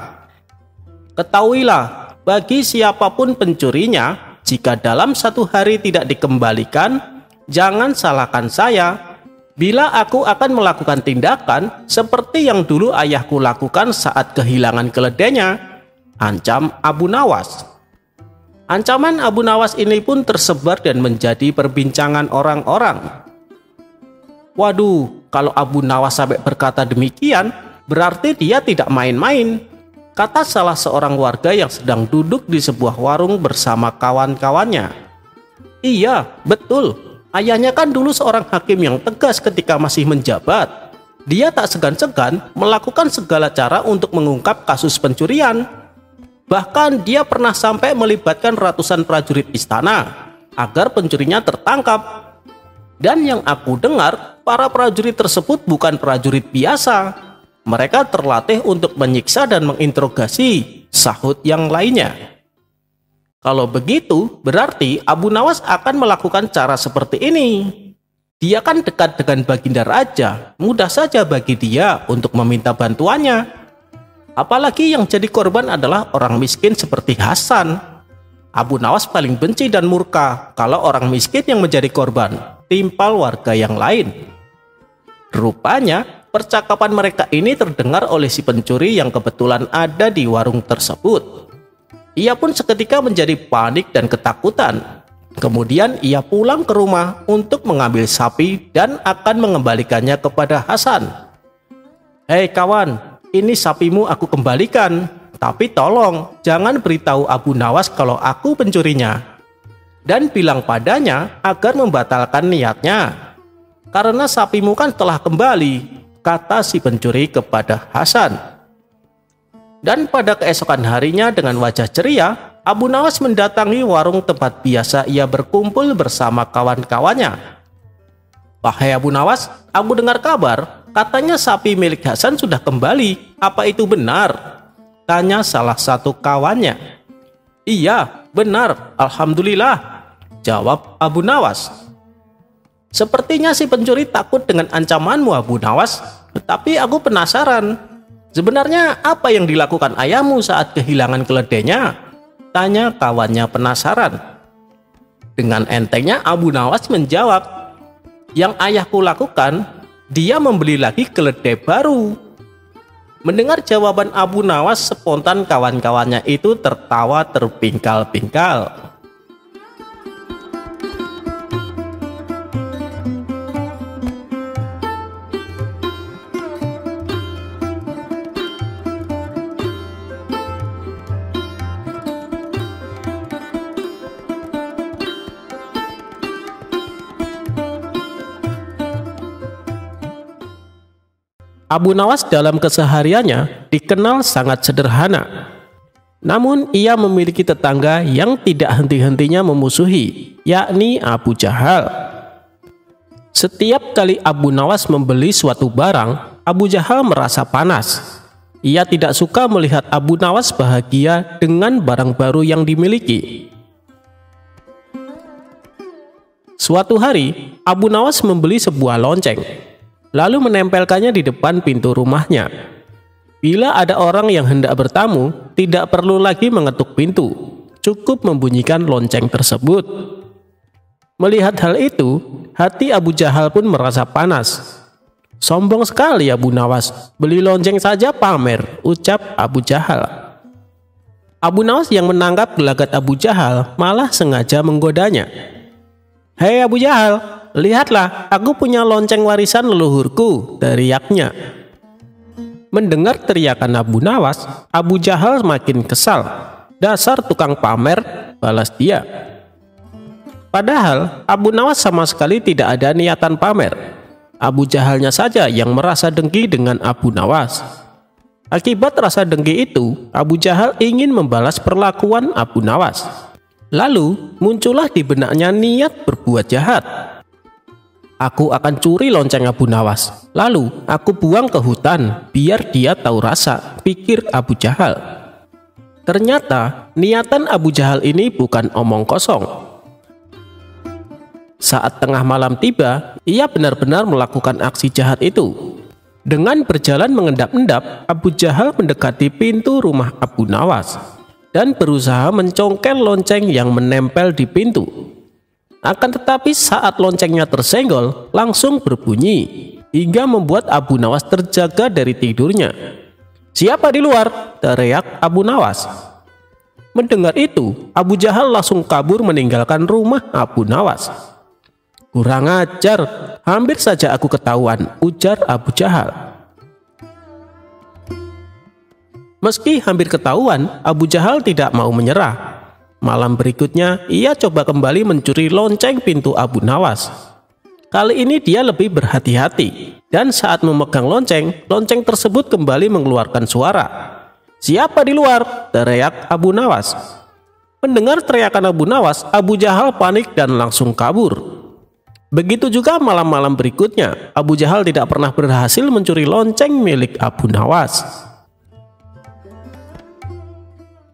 "Ketahuilah, bagi siapapun pencurinya, jika dalam satu hari tidak dikembalikan, jangan salahkan saya. Bila aku akan melakukan tindakan seperti yang dulu ayahku lakukan saat kehilangan keledainya," ancam Abu Nawas. Ancaman Abu Nawas ini pun tersebar dan menjadi perbincangan orang-orang. "Waduh, kalau Abu Nawas sampai berkata demikian, berarti dia tidak main-main," kata salah seorang warga yang sedang duduk di sebuah warung bersama kawan-kawannya. "Iya, betul. Ayahnya kan dulu seorang hakim yang tegas ketika masih menjabat. Dia tak segan-segan melakukan segala cara untuk mengungkap kasus pencurian. Bahkan dia pernah sampai melibatkan ratusan prajurit istana agar pencurinya tertangkap. Dan yang aku dengar, para prajurit tersebut bukan prajurit biasa. Mereka terlatih untuk menyiksa dan menginterogasi," sahut yang lainnya. "Kalau begitu, berarti Abu Nawas akan melakukan cara seperti ini. Dia kan dekat dengan Baginda Raja, mudah saja bagi dia untuk meminta bantuannya. Apalagi yang jadi korban adalah orang miskin seperti Hasan. Abu Nawas paling benci dan murka kalau orang miskin yang menjadi korban, timpal warga yang lain." Rupanya percakapan mereka ini terdengar oleh si pencuri yang kebetulan ada di warung tersebut. Ia pun seketika menjadi panik dan ketakutan. Kemudian ia pulang ke rumah untuk mengambil sapi dan akan mengembalikannya kepada Hasan. "Hei kawan, ini sapimu aku kembalikan. Tapi tolong jangan beritahu Abu Nawas kalau aku pencurinya. Dan bilang padanya agar membatalkan niatnya. Karena sapimu kan telah kembali," kata si pencuri kepada Hasan. Dan pada keesokan harinya dengan wajah ceria, Abu Nawas mendatangi warung tempat biasa ia berkumpul bersama kawan-kawannya. "Wahai Abu Nawas, aku dengar kabar, katanya sapi milik Hasan sudah kembali. Apa itu benar?" tanya salah satu kawannya. "Iya, benar, alhamdulillah," jawab Abu Nawas. "Sepertinya si pencuri takut dengan ancamanmu Abu Nawas, tetapi aku penasaran. Sebenarnya apa yang dilakukan ayahmu saat kehilangan keledainya?" tanya kawannya penasaran. Dengan entengnya Abu Nawas menjawab, "Yang ayahku lakukan, dia membeli lagi keledai baru." Mendengar jawaban Abu Nawas, spontan kawan-kawannya itu tertawa terpingkal-pingkal. Abu Nawas dalam kesehariannya dikenal sangat sederhana. Namun ia memiliki tetangga yang tidak henti-hentinya memusuhi, yakni Abu Jahal. Setiap kali Abu Nawas membeli suatu barang, Abu Jahal merasa panas. Ia tidak suka melihat Abu Nawas bahagia dengan barang baru yang dimiliki. Suatu hari, Abu Nawas membeli sebuah lonceng, lalu menempelkannya di depan pintu rumahnya. Bila ada orang yang hendak bertamu, tidak perlu lagi mengetuk pintu, cukup membunyikan lonceng tersebut. Melihat hal itu, hati Abu Jahal pun merasa panas. Sombong sekali Abu Nawas, beli lonceng saja pamer, ucap Abu Jahal. Abu Nawas yang menangkap gelagat Abu Jahal malah sengaja menggodanya. "Hei Abu Jahal, lihatlah, aku punya lonceng warisan leluhurku," teriaknya. Mendengar teriakan Abu Nawas, Abu Jahal makin kesal. "Dasar tukang pamer," balas dia. Padahal Abu Nawas sama sekali tidak ada niatan pamer. Abu Jahalnya saja yang merasa dengki dengan Abu Nawas. Akibat rasa dengki itu, Abu Jahal ingin membalas perlakuan Abu Nawas. Lalu muncullah di benaknya niat berbuat jahat. "Aku akan curi lonceng Abu Nawas, lalu aku buang ke hutan biar dia tahu rasa," pikir Abu Jahal. Ternyata niatan Abu Jahal ini bukan omong kosong. Saat tengah malam tiba, ia benar-benar melakukan aksi jahat itu. Dengan berjalan mengendap-endap, Abu Jahal mendekati pintu rumah Abu Nawas dan berusaha mencongkel lonceng yang menempel di pintu. Akan tetapi saat loncengnya tersenggol, langsung berbunyi hingga membuat Abu Nawas terjaga dari tidurnya. "Siapa di luar?" teriak Abu Nawas. Mendengar itu, Abu Jahal langsung kabur meninggalkan rumah Abu Nawas. "Kurang ajar, hampir saja aku ketahuan," ujar Abu Jahal. Meski hampir ketahuan, Abu Jahal tidak mau menyerah. Malam berikutnya, ia coba kembali mencuri lonceng pintu Abu Nawas. Kali ini dia lebih berhati-hati, dan saat memegang lonceng, lonceng tersebut kembali mengeluarkan suara. "Siapa di luar?" teriak Abu Nawas. Mendengar teriakan Abu Nawas, Abu Jahal panik dan langsung kabur. Begitu juga malam-malam berikutnya, Abu Jahal tidak pernah berhasil mencuri lonceng milik Abu Nawas.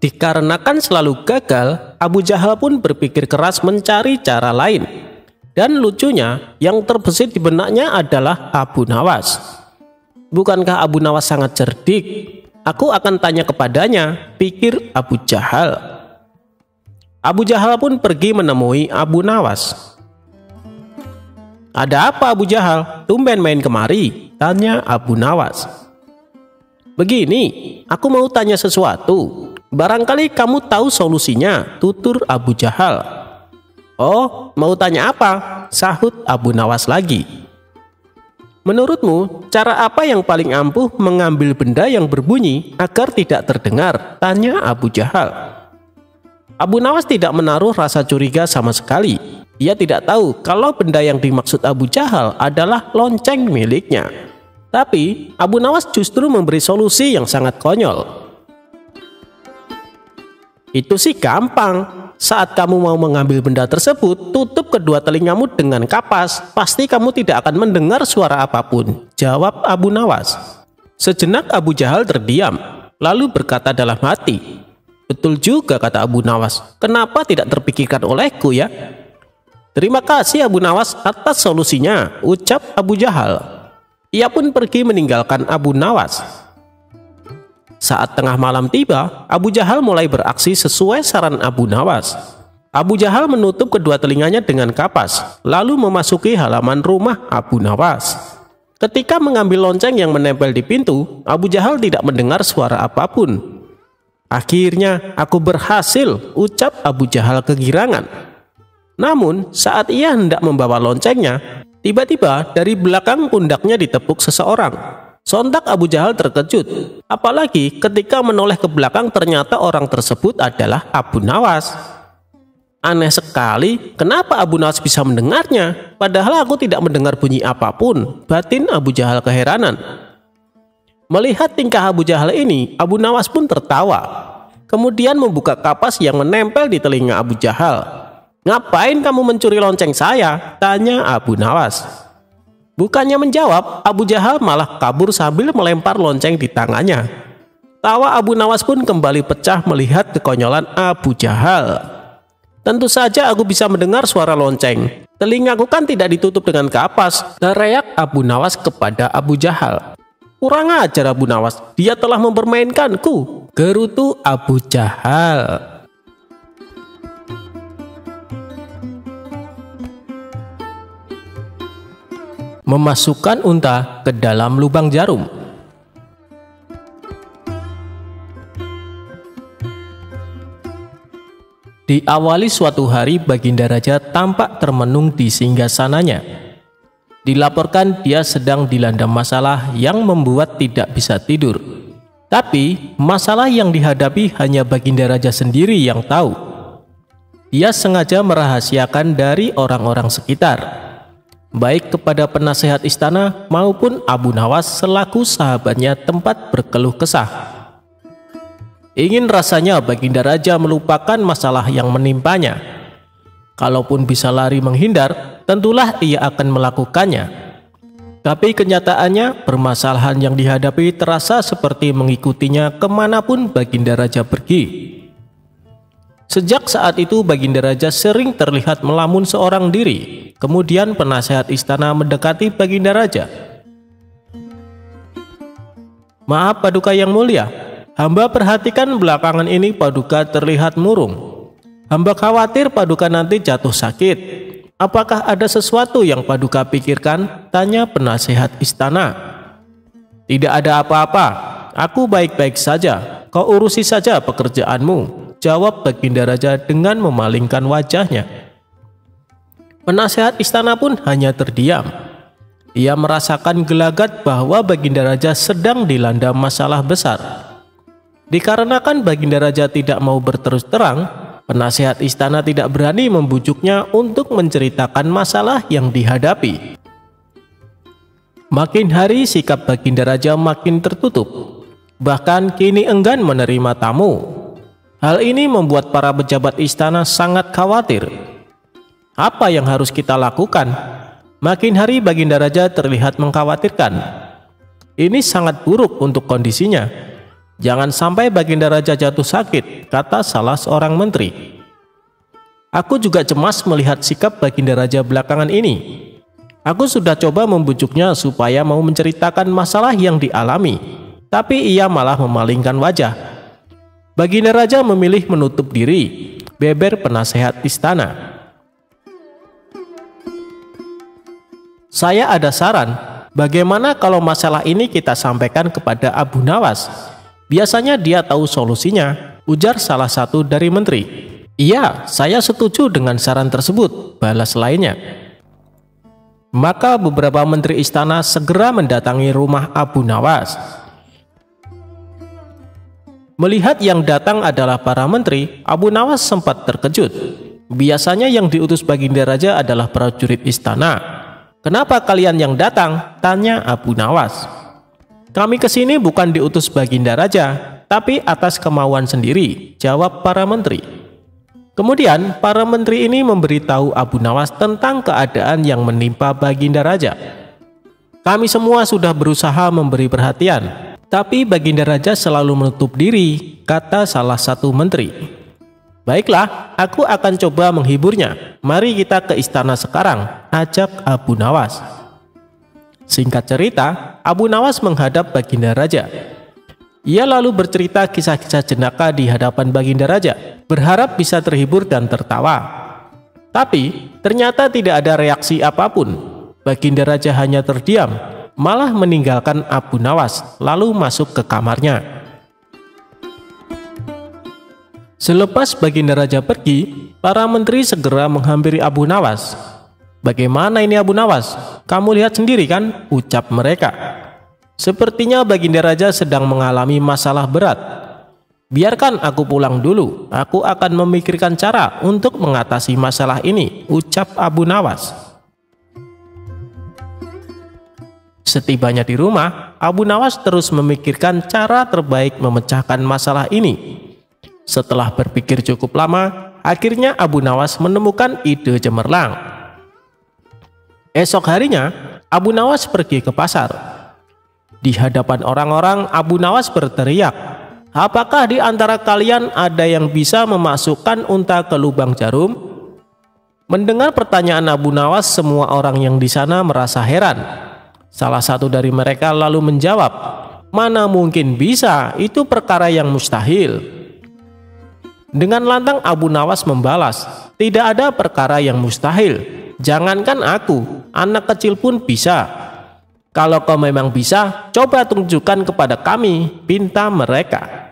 Dikarenakan selalu gagal, Abu Jahal pun berpikir keras mencari cara lain. Dan lucunya, yang terbesit di benaknya adalah Abu Nawas. "Bukankah Abu Nawas sangat cerdik? Aku akan tanya kepadanya," pikir Abu Jahal. Abu Jahal pun pergi menemui Abu Nawas. "Ada apa Abu Jahal? Tumben main kemari?" tanya Abu Nawas. "Begini, aku mau tanya sesuatu. Barangkali kamu tahu solusinya," tutur Abu Jahal. "Oh, mau tanya apa?" sahut Abu Nawas lagi. "Menurutmu, cara apa yang paling ampuh mengambil benda yang berbunyi agar tidak terdengar?" tanya Abu Jahal. Abu Nawas tidak menaruh rasa curiga sama sekali. Ia tidak tahu kalau benda yang dimaksud Abu Jahal adalah lonceng miliknya. Tapi Abu Nawas justru memberi solusi yang sangat konyol. "Itu sih gampang. Saat kamu mau mengambil benda tersebut, tutup kedua telingamu dengan kapas. Pasti kamu tidak akan mendengar suara apapun," jawab Abu Nawas. Sejenak Abu Jahal terdiam, lalu berkata dalam hati, "Betul juga kata Abu Nawas. Kenapa tidak terpikirkan olehku ya?" "Terima kasih Abu Nawas atas solusinya," ucap Abu Jahal. Ia pun pergi meninggalkan Abu Nawas. Saat tengah malam tiba, Abu Jahal mulai beraksi sesuai saran Abu Nawas. Abu Jahal menutup kedua telinganya dengan kapas, lalu memasuki halaman rumah Abu Nawas. Ketika mengambil lonceng yang menempel di pintu, Abu Jahal tidak mendengar suara apapun. "Akhirnya aku berhasil," ucap Abu Jahal kegirangan. Namun saat ia hendak membawa loncengnya, tiba-tiba dari belakang pundaknya ditepuk seseorang. Sontak Abu Jahal terkejut, apalagi ketika menoleh ke belakang ternyata orang tersebut adalah Abu Nawas. "Aneh sekali, kenapa Abu Nawas bisa mendengarnya? Padahal aku tidak mendengar bunyi apapun," batin Abu Jahal keheranan. Melihat tingkah Abu Jahal ini, Abu Nawas pun tertawa. Kemudian membuka kapas yang menempel di telinga Abu Jahal. "Ngapain kamu mencuri lonceng saya?" tanya Abu Nawas. Bukannya menjawab, Abu Jahal malah kabur sambil melempar lonceng di tangannya. Tawa Abu Nawas pun kembali pecah melihat kekonyolan Abu Jahal. "Tentu saja aku bisa mendengar suara lonceng. Telingaku kan tidak ditutup dengan kapas," teriak Abu Nawas kepada Abu Jahal. "Kurang ajar Abu Nawas, dia telah mempermainkanku," gerutu Abu Jahal. Memasukkan unta ke dalam lubang jarum. Diawali suatu hari, Baginda Raja tampak termenung di singgasananya. Dilaporkan dia sedang dilanda masalah yang membuat tidak bisa tidur. Tapi masalah yang dihadapi hanya Baginda Raja sendiri yang tahu. Ia sengaja merahasiakan dari orang-orang sekitar, baik kepada penasehat istana maupun Abu Nawas selaku sahabatnya tempat berkeluh kesah. Ingin rasanya Baginda Raja melupakan masalah yang menimpanya. Kalaupun bisa lari menghindar, tentulah ia akan melakukannya. Tapi kenyataannya, permasalahan yang dihadapi terasa seperti mengikutinya kemanapun Baginda Raja pergi. Sejak saat itu Baginda Raja sering terlihat melamun seorang diri. Kemudian penasehat istana mendekati Baginda Raja. "Maaf Paduka yang mulia, hamba perhatikan belakangan ini Paduka terlihat murung. Hamba khawatir Paduka nanti jatuh sakit. Apakah ada sesuatu yang Paduka pikirkan?" tanya penasehat istana. "Tidak ada apa-apa, aku baik-baik saja. Kau urusi saja pekerjaanmu," jawab Baginda Raja dengan memalingkan wajahnya. Penasehat istana pun hanya terdiam. Ia merasakan gelagat bahwa Baginda Raja sedang dilanda masalah besar. Dikarenakan Baginda Raja tidak mau berterus terang, penasehat istana tidak berani membujuknya untuk menceritakan masalah yang dihadapi. Makin hari sikap Baginda Raja makin tertutup, bahkan kini enggan menerima tamu. Hal ini membuat para pejabat istana sangat khawatir. Apa yang harus kita lakukan? Makin hari Baginda Raja terlihat mengkhawatirkan. Ini sangat buruk untuk kondisinya. Jangan sampai Baginda Raja jatuh sakit, kata salah seorang menteri. Aku juga cemas melihat sikap Baginda Raja belakangan ini. Aku sudah coba membujuknya supaya mau menceritakan masalah yang dialami, tapi ia malah memalingkan wajah. Baginda Raja memilih menutup diri, beber penasehat istana. Saya ada saran, bagaimana kalau masalah ini kita sampaikan kepada Abu Nawas? Biasanya dia tahu solusinya, ujar salah satu dari menteri. Iya, saya setuju dengan saran tersebut, balas lainnya. Maka beberapa menteri istana segera mendatangi rumah Abu Nawas. Melihat yang datang adalah para menteri, Abu Nawas sempat terkejut. Biasanya yang diutus Baginda Raja adalah prajurit istana. "Kenapa kalian yang datang?" tanya Abu Nawas. "Kami kesini bukan diutus Baginda Raja, tapi atas kemauan sendiri," jawab para menteri. Kemudian para menteri ini memberitahu Abu Nawas tentang keadaan yang menimpa Baginda Raja. "Kami semua sudah berusaha memberi perhatian, tapi Baginda Raja selalu menutup diri," kata salah satu menteri. "Baiklah, aku akan coba menghiburnya. Mari kita ke istana sekarang," ajak Abu Nawas. Singkat cerita, Abu Nawas menghadap Baginda Raja. Ia lalu bercerita kisah-kisah jenaka di hadapan Baginda Raja, berharap bisa terhibur dan tertawa. Tapi ternyata tidak ada reaksi apapun. Baginda Raja hanya terdiam, malah meninggalkan Abu Nawas, lalu masuk ke kamarnya. Selepas Baginda Raja pergi, para menteri segera menghampiri Abu Nawas. "Bagaimana ini Abu Nawas? Kamu lihat sendiri kan?" ucap mereka. "Sepertinya Baginda Raja sedang mengalami masalah berat. Biarkan aku pulang dulu, aku akan memikirkan cara untuk mengatasi masalah ini," ucap Abu Nawas. Setibanya di rumah, Abu Nawas terus memikirkan cara terbaik memecahkan masalah ini. Setelah berpikir cukup lama, akhirnya Abu Nawas menemukan ide cemerlang. Esok harinya, Abu Nawas pergi ke pasar. Di hadapan orang-orang, Abu Nawas berteriak, "Apakah di antara kalian ada yang bisa memasukkan unta ke lubang jarum?" Mendengar pertanyaan Abu Nawas, semua orang yang di sana merasa heran. Salah satu dari mereka lalu menjawab, "Mana mungkin bisa, itu perkara yang mustahil." Dengan lantang Abu Nawas membalas, "Tidak ada perkara yang mustahil. Jangankan aku, anak kecil pun bisa. Kalau kau memang bisa, coba tunjukkan kepada kami," pinta mereka.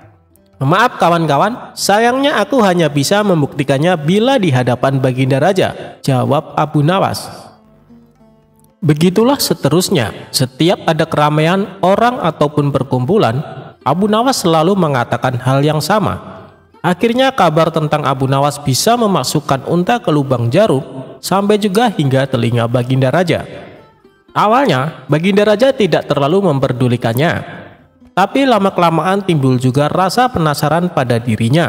"Maaf kawan-kawan, sayangnya aku hanya bisa membuktikannya bila di hadapan Baginda Raja," jawab Abu Nawas. Begitulah seterusnya, setiap ada keramaian orang ataupun perkumpulan, Abu Nawas selalu mengatakan hal yang sama. Akhirnya kabar tentang Abu Nawas bisa memasukkan unta ke lubang jarum sampai juga hingga telinga Baginda Raja. Awalnya Baginda Raja tidak terlalu memperdulikannya, tapi lama-kelamaan timbul juga rasa penasaran pada dirinya.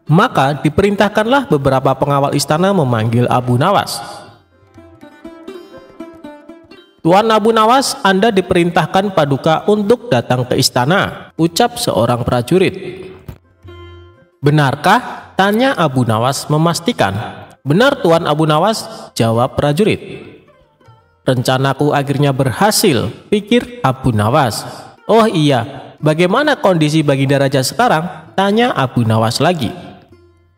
Maka diperintahkanlah beberapa pengawal istana memanggil Abu Nawas. "Tuan Abu Nawas, Anda diperintahkan Paduka untuk datang ke istana," ucap seorang prajurit. "Benarkah?" tanya Abu Nawas memastikan. "Benar Tuan Abu Nawas," jawab prajurit. "Rencanaku akhirnya berhasil," pikir Abu Nawas. "Oh iya, bagaimana kondisi Baginda Raja sekarang?" tanya Abu Nawas lagi.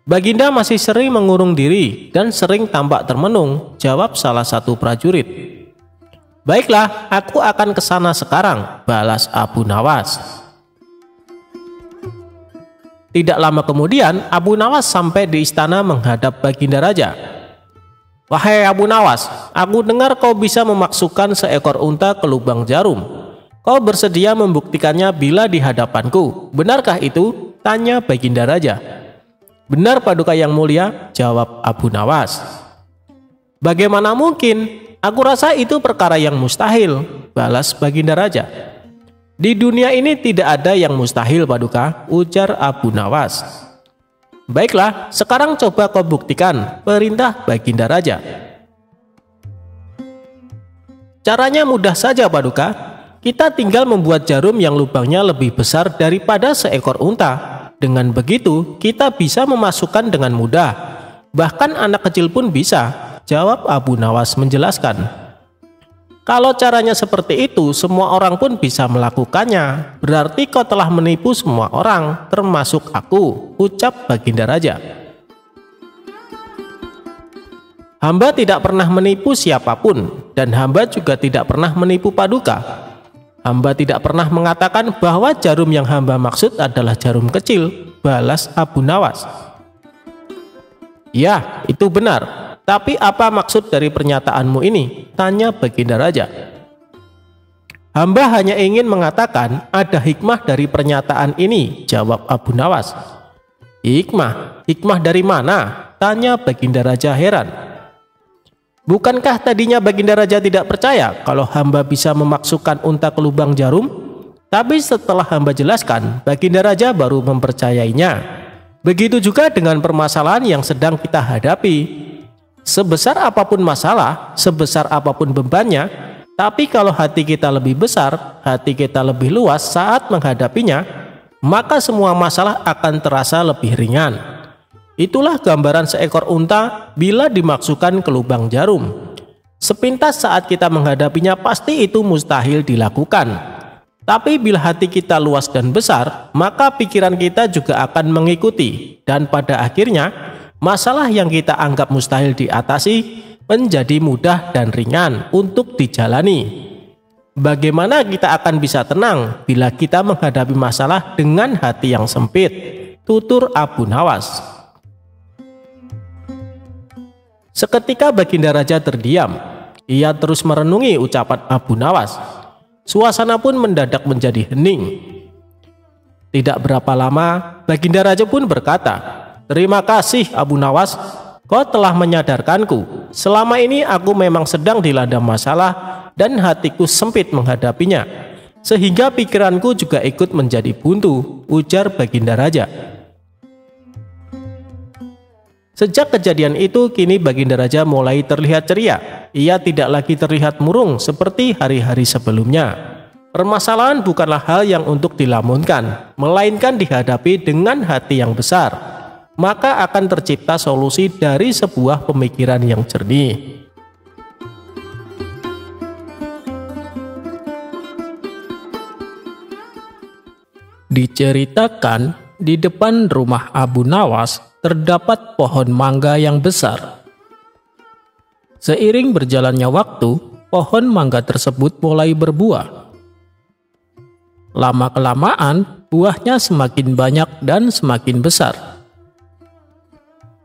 "Baginda masih sering mengurung diri dan sering tampak termenung," jawab salah satu prajurit. "Baiklah, aku akan ke sana sekarang," balas Abu Nawas. Tidak lama kemudian, Abu Nawas sampai di istana menghadap Baginda Raja. "Wahai Abu Nawas, aku dengar kau bisa memasukkan seekor unta ke lubang jarum. Kau bersedia membuktikannya bila di hadapanku. Benarkah itu?" tanya Baginda Raja. "Benar Paduka yang mulia," jawab Abu Nawas. "Bagaimana mungkin? Aku rasa itu perkara yang mustahil," balas Baginda Raja. "Di dunia ini tidak ada yang mustahil Paduka," ujar Abu Nawas. "Baiklah, sekarang coba kau buktikan," perintah Baginda Raja. "Caranya mudah saja Paduka. Kita tinggal membuat jarum yang lubangnya lebih besar daripada seekor unta. Dengan begitu, kita bisa memasukkan dengan mudah. Bahkan anak kecil pun bisa," jawab Abu Nawas menjelaskan. "Kalau caranya seperti itu, semua orang pun bisa melakukannya. Berarti kau telah menipu semua orang, termasuk aku," ucap Baginda Raja. "Hamba tidak pernah menipu siapapun, dan hamba juga tidak pernah menipu Paduka. Hamba tidak pernah mengatakan bahwa jarum yang hamba maksud adalah jarum kecil," balas Abu Nawas. "Ya, itu benar. Tapi apa maksud dari pernyataanmu ini?" tanya Baginda Raja. "Hamba hanya ingin mengatakan ada hikmah dari pernyataan ini," jawab Abu Nawas. "Hikmah? Hikmah dari mana?" tanya Baginda Raja heran. "Bukankah tadinya Baginda Raja tidak percaya kalau hamba bisa memasukkan unta ke lubang jarum? Tapi setelah hamba jelaskan, Baginda Raja baru mempercayainya. Begitu juga dengan permasalahan yang sedang kita hadapi. Sebesar apapun masalah, sebesar apapun bebannya, tapi kalau hati kita lebih besar, hati kita lebih luas saat menghadapinya, maka semua masalah akan terasa lebih ringan. Itulah gambaran seekor unta bila dimasukkan ke lubang jarum. Sepintas saat kita menghadapinya pasti itu mustahil dilakukan. Tapi bila hati kita luas dan besar, maka pikiran kita juga akan mengikuti, dan pada akhirnya masalah yang kita anggap mustahil diatasi menjadi mudah dan ringan untuk dijalani. Bagaimana kita akan bisa tenang bila kita menghadapi masalah dengan hati yang sempit?" tutur Abu Nawas. Seketika Baginda Raja terdiam. Ia terus merenungi ucapan Abu Nawas. Suasana pun mendadak menjadi hening. Tidak berapa lama, Baginda Raja pun berkata, "Terima kasih Abu Nawas, kau telah menyadarkanku. Selama ini aku memang sedang dilanda masalah dan hatiku sempit menghadapinya, sehingga pikiranku juga ikut menjadi buntu, ujar Baginda Raja. Sejak kejadian itu, kini Baginda Raja mulai terlihat ceria. Ia tidak lagi terlihat murung seperti hari-hari sebelumnya. Permasalahan bukanlah hal yang untuk dilamunkan, melainkan dihadapi dengan hati yang besar. Maka akan tercipta solusi dari sebuah pemikiran yang jernih. Diceritakan, di depan rumah Abu Nawas terdapat pohon mangga yang besar. Seiring berjalannya waktu, pohon mangga tersebut mulai berbuah. Lama-kelamaan, buahnya semakin banyak dan semakin besar.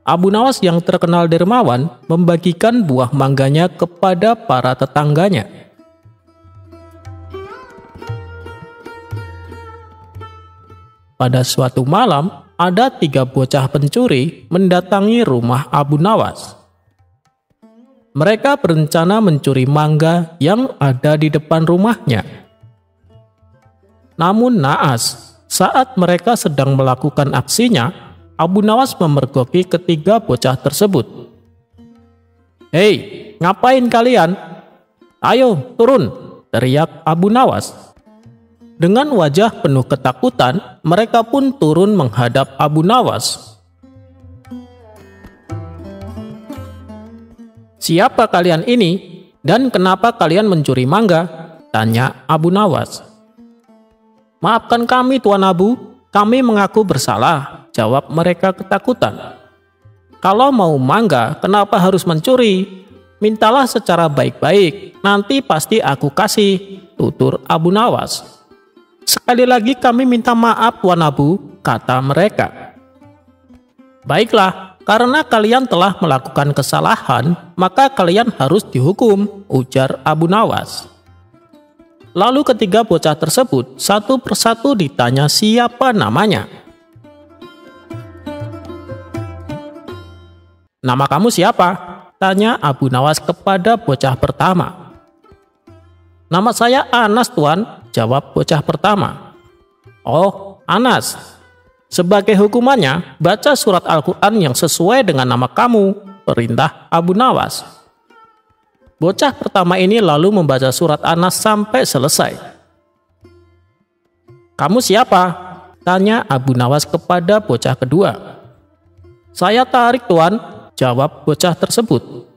Abu Nawas yang terkenal dermawan membagikan buah mangganya kepada para tetangganya. Pada suatu malam, ada 3 bocah pencuri mendatangi rumah Abu Nawas. Mereka berencana mencuri mangga yang ada di depan rumahnya. Namun naas, saat mereka sedang melakukan aksinya, Abu Nawas memergoki ketiga bocah tersebut. "Hei, ngapain kalian? Ayo, turun!" teriak Abu Nawas. Dengan wajah penuh ketakutan, mereka pun turun menghadap Abu Nawas. "Siapa kalian ini? Dan kenapa kalian mencuri mangga?" tanya Abu Nawas. "Maafkan kami, Tuan Abu, kami mengaku bersalah," jawab mereka ketakutan. "Kalau mau mangga, kenapa harus mencuri? Mintalah secara baik-baik, nanti pasti aku kasih," tutur Abu Nawas. "Sekali lagi kami minta maaf, Tuan Abu," kata mereka. "Baiklah, karena kalian telah melakukan kesalahan, maka kalian harus dihukum," ujar Abu Nawas. Lalu ketiga bocah tersebut satu persatu ditanya siapa namanya. "Nama kamu siapa?" tanya Abu Nawas kepada bocah pertama. "Nama saya Anas, Tuan," jawab bocah pertama. "Oh, Anas. Sebagai hukumannya, baca surat Al-Quran yang sesuai dengan nama kamu," perintah Abu Nawas. Bocah pertama ini lalu membaca surat Anas sampai selesai. "Kamu siapa?" tanya Abu Nawas kepada bocah kedua. "Saya Tarik, Tuan," jawab bocah tersebut.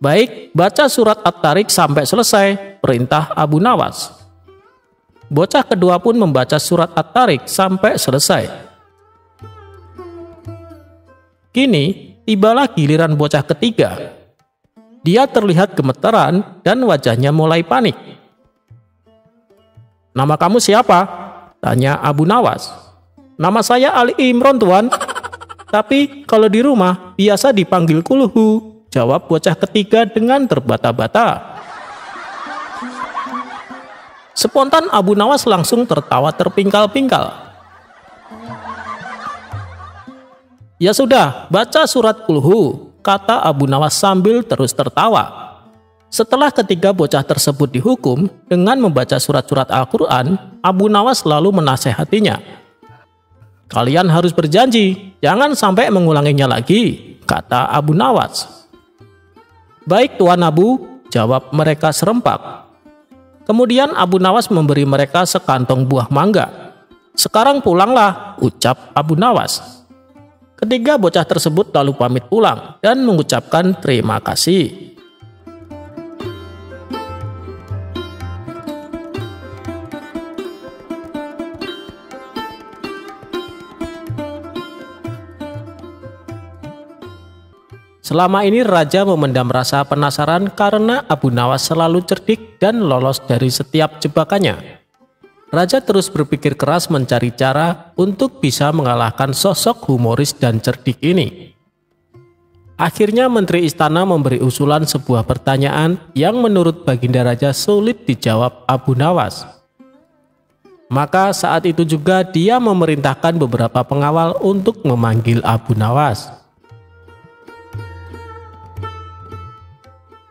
"Baik, baca surat At-Tarik sampai selesai," perintah Abu Nawas. Bocah kedua pun membaca surat At-Tarik sampai selesai. Kini, tibalah giliran bocah ketiga. Dia terlihat gemeteran dan wajahnya mulai panik. "Nama kamu siapa?" tanya Abu Nawas. "Nama saya Ali Imron, Tuan. Tapi kalau di rumah biasa dipanggil Kulhu," jawab bocah ketiga dengan terbata-bata. Spontan Abu Nawas langsung tertawa terpingkal-pingkal. "Ya sudah, baca surat Kulhu," kata Abu Nawas sambil terus tertawa. Setelah ketiga bocah tersebut dihukum dengan membaca surat-surat Al-Quran, Abu Nawas lalu menasehatinya. "Kalian harus berjanji, jangan sampai mengulanginya lagi," kata Abu Nawas. "Baik, Tuan Abu," jawab mereka serempak. Kemudian Abu Nawas memberi mereka sekantong buah mangga. "Sekarang pulanglah," ucap Abu Nawas. Ketiga bocah tersebut lalu pamit pulang dan mengucapkan terima kasih. Selama ini Raja memendam rasa penasaran karena Abu Nawas selalu cerdik dan lolos dari setiap jebakannya. Raja terus berpikir keras mencari cara untuk bisa mengalahkan sosok humoris dan cerdik ini. Akhirnya Menteri Istana memberi usulan sebuah pertanyaan yang menurut Baginda Raja sulit dijawab Abu Nawas. Maka saat itu juga dia memerintahkan beberapa pengawal untuk memanggil Abu Nawas.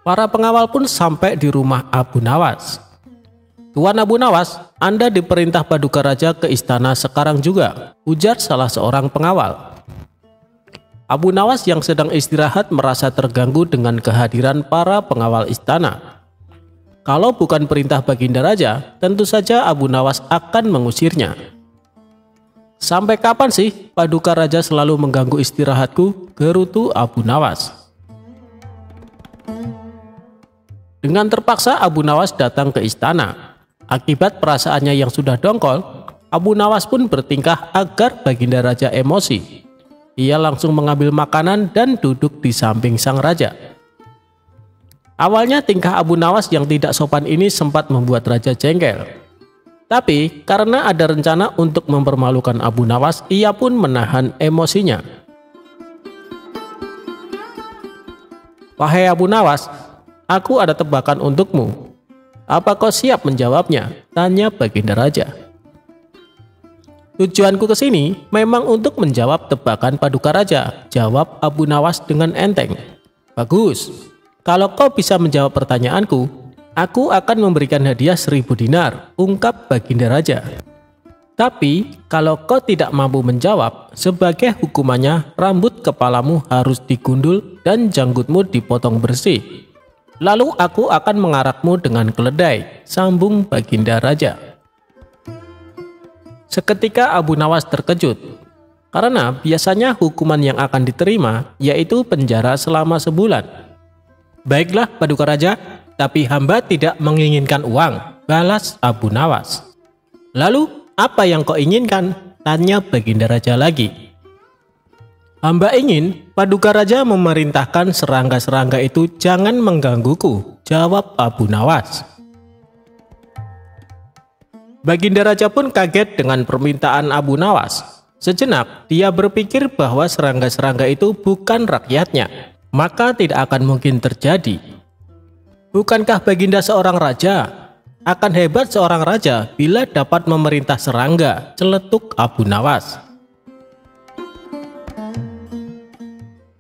Para pengawal pun sampai di rumah Abu Nawas. "Tuan Abu Nawas, Anda diperintah Paduka Raja ke istana sekarang juga," ujar salah seorang pengawal. Abu Nawas yang sedang istirahat merasa terganggu dengan kehadiran para pengawal istana. Kalau bukan perintah Baginda Raja, tentu saja Abu Nawas akan mengusirnya. "Sampai kapan sih Paduka Raja selalu mengganggu istirahatku?" gerutu Abu Nawas. Dengan terpaksa Abu Nawas datang ke istana. Akibat perasaannya yang sudah dongkol, Abu Nawas pun bertingkah agar Baginda Raja emosi. Ia langsung mengambil makanan dan duduk di samping sang raja. Awalnya tingkah Abu Nawas yang tidak sopan ini sempat membuat raja jengkel. Tapi karena ada rencana untuk mempermalukan Abu Nawas, ia pun menahan emosinya. "Wahai Abu Nawas, aku ada tebakan untukmu. Apa kau siap menjawabnya?" tanya Baginda Raja. "Tujuanku ke sini memang untuk menjawab tebakan Paduka Raja," jawab Abu Nawas dengan enteng. "Bagus, kalau kau bisa menjawab pertanyaanku, aku akan memberikan hadiah 1000 dinar, ungkap Baginda Raja. "Tapi kalau kau tidak mampu menjawab, sebagai hukumannya rambut kepalamu harus digundul dan janggutmu dipotong bersih. Lalu aku akan mengarakmu dengan keledai," sambung Baginda Raja. Seketika Abu Nawas terkejut, karena biasanya hukuman yang akan diterima yaitu penjara selama sebulan. "Baiklah Paduka Raja, tapi hamba tidak menginginkan uang," balas Abu Nawas. "Lalu apa yang kau inginkan?" tanya Baginda Raja lagi. "Hamba ingin Paduka Raja memerintahkan serangga-serangga itu jangan menggangguku," jawab Abu Nawas. Baginda Raja pun kaget dengan permintaan Abu Nawas. Sejenak dia berpikir bahwa serangga-serangga itu bukan rakyatnya, maka tidak akan mungkin terjadi. Bukankah Baginda seorang raja? Akan hebat seorang raja bila dapat memerintah serangga, celetuk Abu Nawas.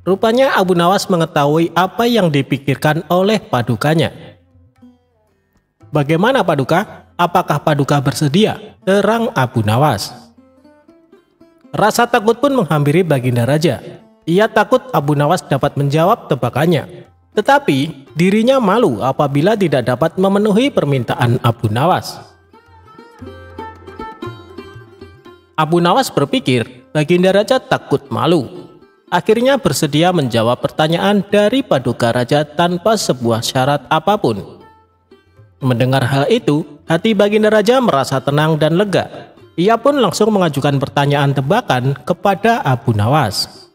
Rupanya Abu Nawas mengetahui apa yang dipikirkan oleh padukanya. "Bagaimana Paduka? Apakah Paduka bersedia?" terang Abu Nawas. Rasa takut pun menghampiri Baginda Raja. Ia takut Abu Nawas dapat menjawab tebakannya. Tetapi dirinya malu apabila tidak dapat memenuhi permintaan Abu Nawas. Abu Nawas berpikir Baginda Raja takut malu. Akhirnya bersedia menjawab pertanyaan dari Paduka Raja tanpa sebuah syarat apapun. Mendengar hal itu, hati Baginda Raja merasa tenang dan lega. Ia pun langsung mengajukan pertanyaan tebakan kepada Abu Nawas.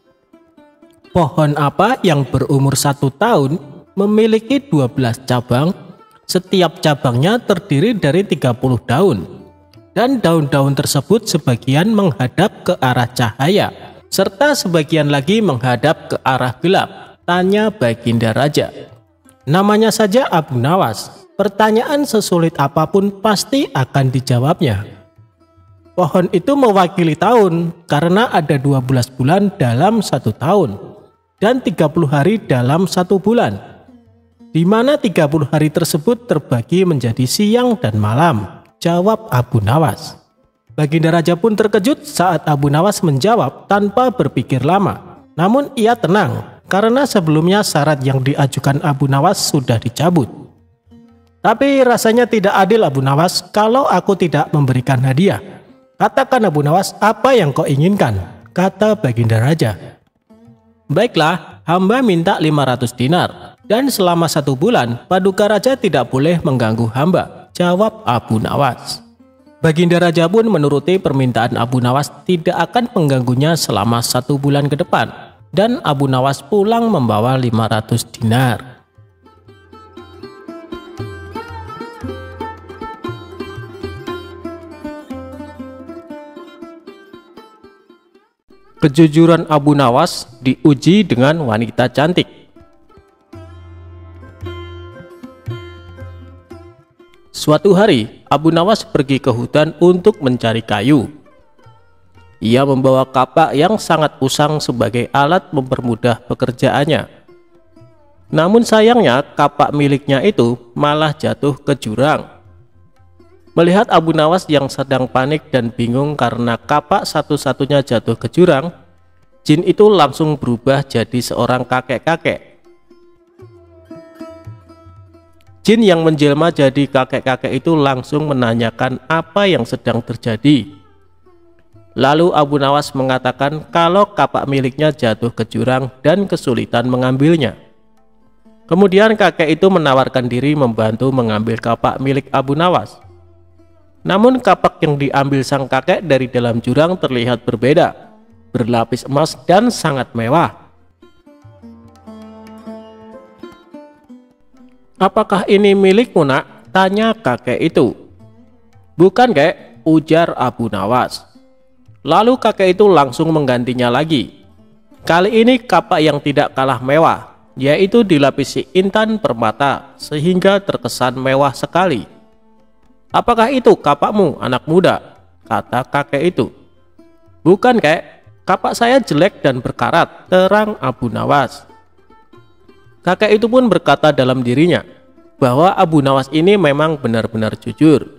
"Pohon apa yang berumur 1 tahun memiliki 12 cabang, setiap cabangnya terdiri dari 30 daun, dan daun-daun tersebut sebagian menghadap ke arah cahaya, serta sebagian lagi menghadap ke arah gelap?" tanya Baginda Raja. Namanya saja Abu Nawas. Pertanyaan sesulit apapun pasti akan dijawabnya. Pohon itu mewakili tahun karena ada 12 bulan dalam 1 tahun dan 30 hari dalam 1 bulan, di mana 30 hari tersebut terbagi menjadi siang dan malam, jawab Abu Nawas. Baginda Raja pun terkejut saat Abu Nawas menjawab tanpa berpikir lama. Namun ia tenang karena sebelumnya syarat yang diajukan Abu Nawas sudah dicabut. "Tapi rasanya tidak adil Abu Nawas kalau aku tidak memberikan hadiah. Katakan Abu Nawas apa yang kau inginkan," kata Baginda Raja. "Baiklah, hamba minta 500 dinar dan selama 1 bulan Paduka Raja tidak boleh mengganggu hamba," jawab Abu Nawas. Baginda Raja pun menuruti permintaan Abu Nawas tidak akan mengganggunya selama 1 bulan ke depan, dan Abu Nawas pulang membawa 500 dinar. Kejujuran Abu Nawas diuji dengan wanita cantik. Suatu hari, Abu Nawas pergi ke hutan untuk mencari kayu. Ia membawa kapak yang sangat usang sebagai alat mempermudah pekerjaannya. Namun sayangnya kapak miliknya itu malah jatuh ke jurang. Melihat Abu Nawas yang sedang panik dan bingung karena kapak satu-satunya jatuh ke jurang, jin itu langsung berubah jadi seorang kakek-kakek. Jin yang menjelma jadi kakek-kakek itu langsung menanyakan apa yang sedang terjadi. Lalu Abu Nawas mengatakan kalau kapak miliknya jatuh ke jurang dan kesulitan mengambilnya. Kemudian kakek itu menawarkan diri membantu mengambil kapak milik Abu Nawas. Namun kapak yang diambil sang kakek dari dalam jurang terlihat berbeda, berlapis emas dan sangat mewah. "Apakah ini milikmu, nak?" tanya kakek itu. "Bukan, kek," ujar Abu Nawas. Lalu kakek itu langsung menggantinya lagi. Kali ini kapak yang tidak kalah mewah, yaitu dilapisi intan permata sehingga terkesan mewah sekali. "Apakah itu kapakmu, anak muda?" kata kakek itu. "Bukan, kek, kapak saya jelek dan berkarat," terang Abu Nawas. Kakek itu pun berkata dalam dirinya bahwa Abu Nawas ini memang benar-benar jujur.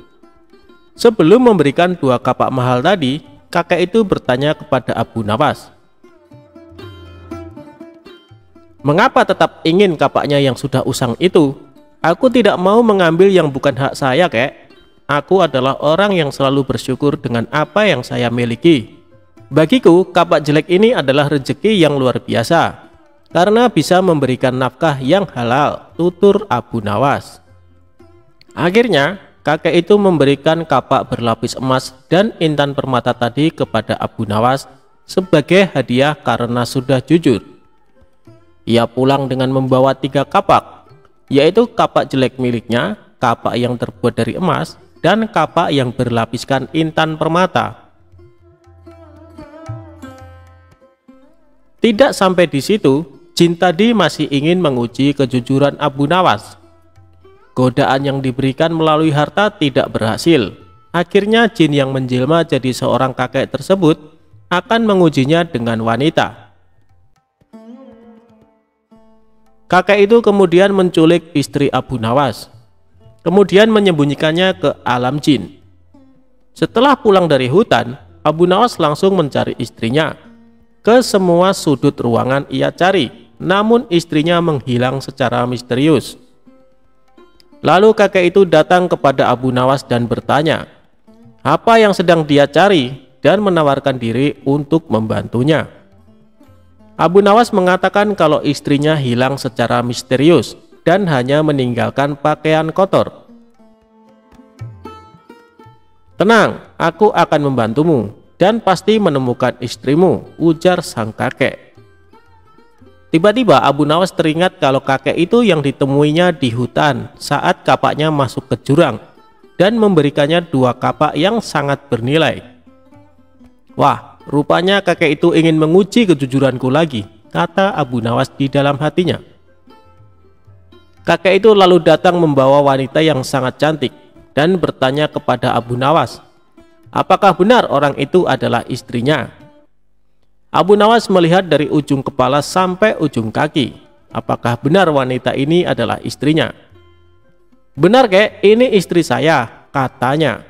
Sebelum memberikan 2 kapak mahal tadi, kakek itu bertanya kepada Abu Nawas, "Mengapa tetap ingin kapaknya yang sudah usang itu? Aku tidak mau mengambil yang bukan hak saya, kek. Aku adalah orang yang selalu bersyukur dengan apa yang saya miliki. Bagiku, kapak jelek ini adalah rezeki yang luar biasa, karena bisa memberikan nafkah yang halal," tutur Abu Nawas. Akhirnya, kakek itu memberikan kapak berlapis emas dan intan permata tadi kepada Abu Nawas sebagai hadiah karena sudah jujur. Ia pulang dengan membawa 3 kapak, yaitu kapak jelek miliknya, kapak yang terbuat dari emas, dan kapak yang berlapiskan intan permata. Tidak sampai di situ, jin tadi masih ingin menguji kejujuran Abu Nawas. Godaan yang diberikan melalui harta tidak berhasil. Akhirnya jin yang menjelma jadi seorang kakek tersebut akan mengujinya dengan wanita. Kakek itu kemudian menculik istri Abu Nawas, kemudian menyembunyikannya ke alam jin. Setelah pulang dari hutan, Abu Nawas langsung mencari istrinya. Ke semua sudut ruangan ia cari, namun istrinya menghilang secara misterius. Lalu kakek itu datang kepada Abu Nawas dan bertanya apa yang sedang dia cari dan menawarkan diri untuk membantunya. Abu Nawas mengatakan kalau istrinya hilang secara misterius dan hanya meninggalkan pakaian kotor. "Tenang, aku akan membantumu dan pasti menemukan istrimu," ujar sang kakek. Tiba-tiba Abu Nawas teringat kalau kakek itu yang ditemuinya di hutan saat kapaknya masuk ke jurang dan memberikannya 2 kapak yang sangat bernilai. "Wah, rupanya kakek itu ingin menguji kejujuranku lagi," kata Abu Nawas di dalam hatinya. Kakek itu lalu datang membawa wanita yang sangat cantik dan bertanya kepada Abu Nawas, apakah benar orang itu adalah istrinya. Abu Nawas melihat dari ujung kepala sampai ujung kaki. Apakah benar wanita ini adalah istrinya? "Benar, kek, ini istri saya," katanya.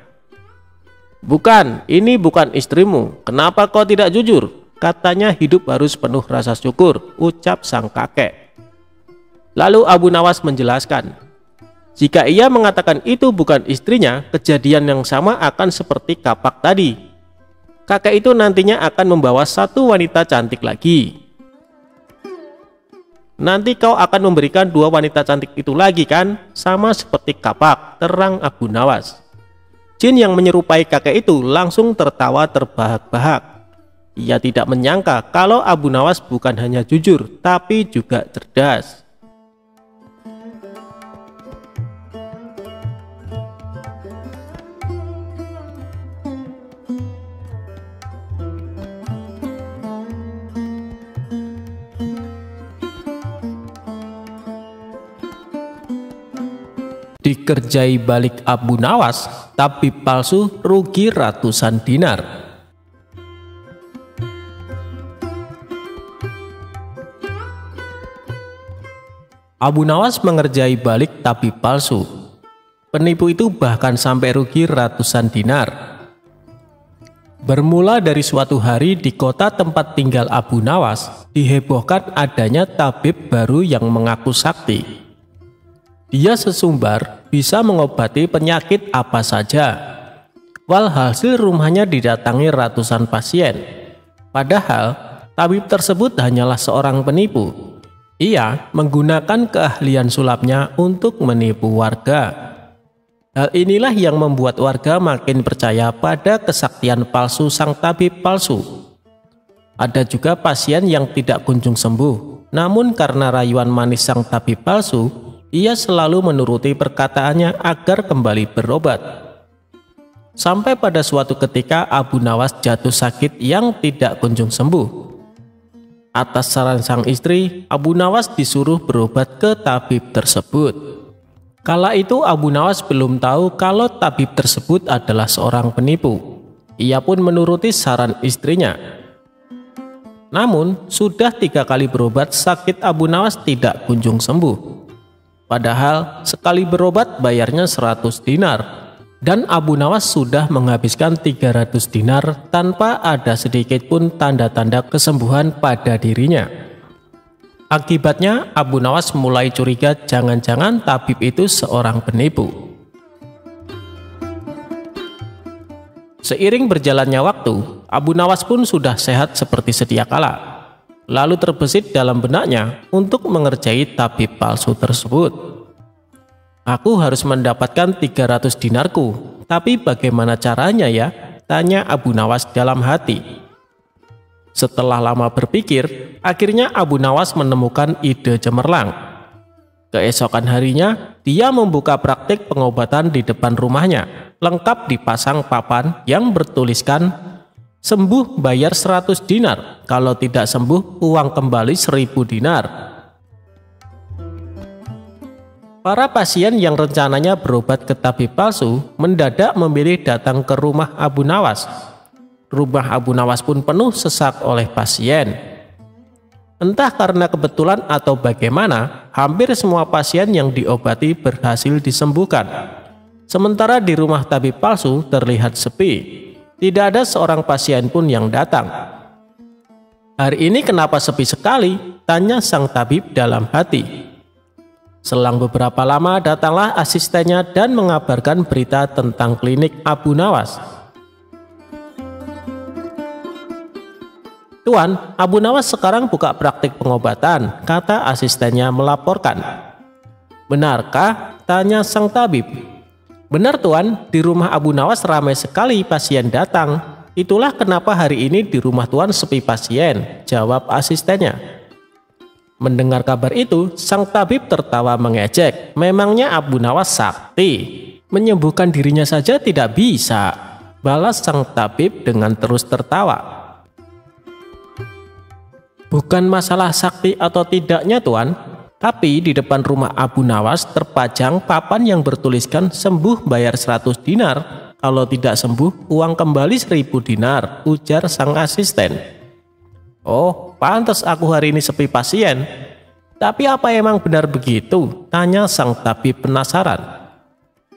"Bukan, ini bukan istrimu. Kenapa kau tidak jujur? Katanya hidup harus penuh rasa syukur," ucap sang kakek. Lalu Abu Nawas menjelaskan, jika ia mengatakan itu bukan istrinya, kejadian yang sama akan seperti kapak tadi. Kakek itu nantinya akan membawa 1 wanita cantik lagi. "Nanti kau akan memberikan 2 wanita cantik itu lagi kan? Sama seperti kapak," terang Abu Nawas. Jin yang menyerupai kakek itu langsung tertawa terbahak-bahak. Ia tidak menyangka kalau Abu Nawas bukan hanya jujur, tapi juga cerdas. Dikerjai balik Abu Nawas, tabib palsu rugi ratusan dinar. Abu Nawas mengerjai balik tabib palsu. Penipu itu bahkan sampai rugi ratusan dinar. Bermula dari suatu hari di kota tempat tinggal Abu Nawas, dihebohkan adanya tabib baru yang mengaku sakti. Dia sesumbar bisa mengobati penyakit apa saja. Walhasil rumahnya didatangi ratusan pasien. Padahal tabib tersebut hanyalah seorang penipu. Ia menggunakan keahlian sulapnya untuk menipu warga. Hal inilah yang membuat warga makin percaya pada kesaktian palsu sang tabib palsu. Ada juga pasien yang tidak kunjung sembuh, namun karena rayuan manis sang tabib palsu, ia selalu menuruti perkataannya agar kembali berobat. Sampai pada suatu ketika Abu Nawas jatuh sakit yang tidak kunjung sembuh. Atas saran sang istri, Abu Nawas disuruh berobat ke tabib tersebut. Kala itu Abu Nawas belum tahu kalau tabib tersebut adalah seorang penipu. Ia pun menuruti saran istrinya. Namun sudah 3 kali berobat, sakit Abu Nawas tidak kunjung sembuh. Padahal sekali berobat bayarnya 100 dinar. Dan Abu Nawas sudah menghabiskan 300 dinar tanpa ada sedikit pun tanda-tanda kesembuhan pada dirinya. Akibatnya Abu Nawas mulai curiga jangan-jangan tabib itu seorang penipu. Seiring berjalannya waktu, Abu Nawas pun sudah sehat seperti sedia kala. Lalu terbesit dalam benaknya untuk mengerjai tabib palsu tersebut. Aku harus mendapatkan 300 dinarku, tapi bagaimana caranya ya? Tanya Abu Nawas dalam hati. Setelah lama berpikir, akhirnya Abu Nawas menemukan ide cemerlang. Keesokan harinya, dia membuka praktik pengobatan di depan rumahnya, lengkap dipasang papan yang bertuliskan, sembuh bayar 100 dinar, kalau tidak sembuh uang kembali 1000 dinar. Para pasien yang rencananya berobat ke tabib palsu mendadak memilih datang ke rumah Abu Nawas. Rumah Abu Nawas pun penuh sesak oleh pasien. Entah karena kebetulan atau bagaimana, hampir semua pasien yang diobati berhasil disembuhkan. Sementara di rumah tabib palsu terlihat sepi. Tidak ada seorang pasien pun yang datang. Hari ini kenapa sepi sekali? Tanya sang tabib dalam hati. Selang beberapa lama datanglah asistennya dan mengabarkan berita tentang klinik Abu Nawas. Tuan, Abu Nawas sekarang buka praktik pengobatan, kata asistennya melaporkan. Benarkah? Tanya sang tabib. Benar Tuan, di rumah Abu Nawas ramai sekali pasien datang. Itulah kenapa hari ini di rumah Tuan sepi pasien, jawab asistennya. Mendengar kabar itu, sang tabib tertawa mengejek. Memangnya Abu Nawas sakti? Menyembuhkan dirinya saja tidak bisa, balas sang tabib dengan terus tertawa. Bukan masalah sakti atau tidaknya Tuan, tapi di depan rumah Abu Nawas terpajang papan yang bertuliskan sembuh bayar 100 dinar, kalau tidak sembuh uang kembali 1000 dinar, ujar sang asisten. Oh, pantas aku hari ini sepi pasien. Tapi apa emang benar begitu? Tanya sang tabib penasaran.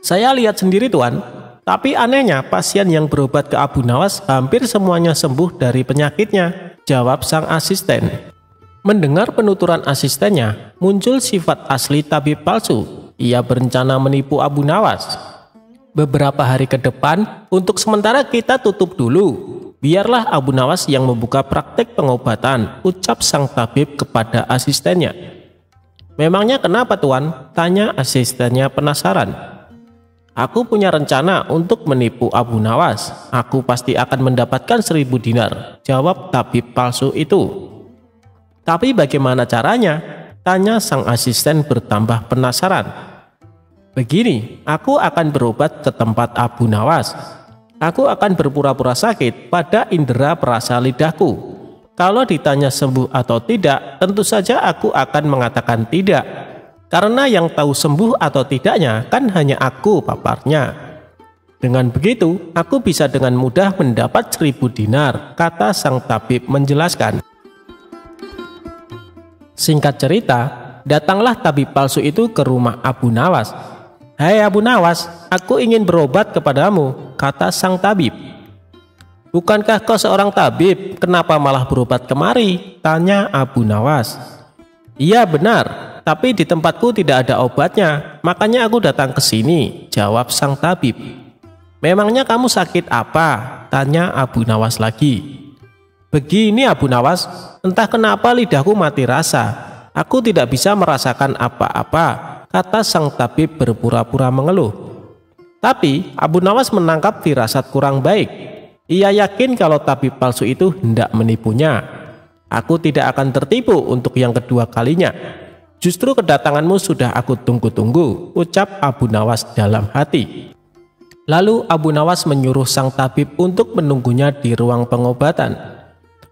Saya lihat sendiri Tuan, tapi anehnya pasien yang berobat ke Abu Nawas hampir semuanya sembuh dari penyakitnya, jawab sang asisten. Mendengar penuturan asistennya, muncul sifat asli tabib palsu. Ia berencana menipu Abu Nawas. Beberapa hari ke depan, untuk sementara kita tutup dulu. Biarlah Abu Nawas yang membuka praktek pengobatan, ucap sang tabib kepada asistennya. Memangnya kenapa Tuan? Tanya asistennya penasaran. Aku punya rencana untuk menipu Abu Nawas. Aku pasti akan mendapatkan 1000 dinar, jawab tabib palsu itu. Tapi bagaimana caranya? Tanya sang asisten bertambah penasaran. Begini, aku akan berobat ke tempat Abu Nawas. Aku akan berpura-pura sakit pada indera perasa lidahku. Kalau ditanya sembuh atau tidak, tentu saja aku akan mengatakan tidak. Karena yang tahu sembuh atau tidaknya kan hanya aku, paparnya. Dengan begitu, aku bisa dengan mudah mendapat 1000 dinar, kata sang tabib menjelaskan. Singkat cerita, Datanglah tabib palsu itu ke rumah Abu Nawas. "Hai Abu Nawas, aku ingin berobat kepadamu," kata sang tabib. "Bukankah kau seorang tabib? Kenapa malah berobat kemari?" tanya Abu Nawas. "Iya benar, tapi di tempatku tidak ada obatnya, makanya aku datang ke sini," jawab sang tabib. "Memangnya kamu sakit apa?" tanya Abu Nawas lagi. "Begini Abu Nawas, entah kenapa lidahku mati rasa. Aku tidak bisa merasakan apa-apa," kata sang tabib berpura-pura mengeluh. Tapi Abu Nawas menangkap firasat kurang baik. Ia yakin kalau tabib palsu itu hendak menipunya. "Aku tidak akan tertipu untuk yang kedua kalinya. Justru kedatanganmu sudah aku tunggu-tunggu," ucap Abu Nawas dalam hati. Lalu Abu Nawas menyuruh sang tabib untuk menunggunya di ruang pengobatan.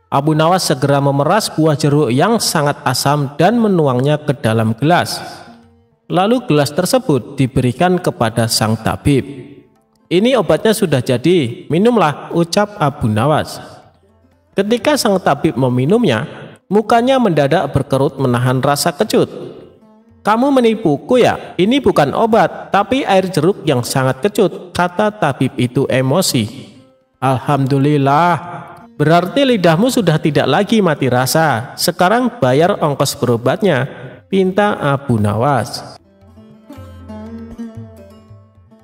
Abu Nawas segera memeras buah jeruk yang sangat asam dan menuangnya ke dalam gelas. Lalu gelas tersebut diberikan kepada sang tabib. "Ini obatnya sudah jadi, minumlah," ucap Abu Nawas. Ketika sang tabib meminumnya, mukanya mendadak berkerut menahan rasa kecut. "Kamu menipuku ya? Ini bukan obat, tapi air jeruk yang sangat kecut," kata tabib itu emosi. "Alhamdulillah, berarti lidahmu sudah tidak lagi mati rasa. Sekarang bayar ongkos berobatnya," pinta Abu Nawas.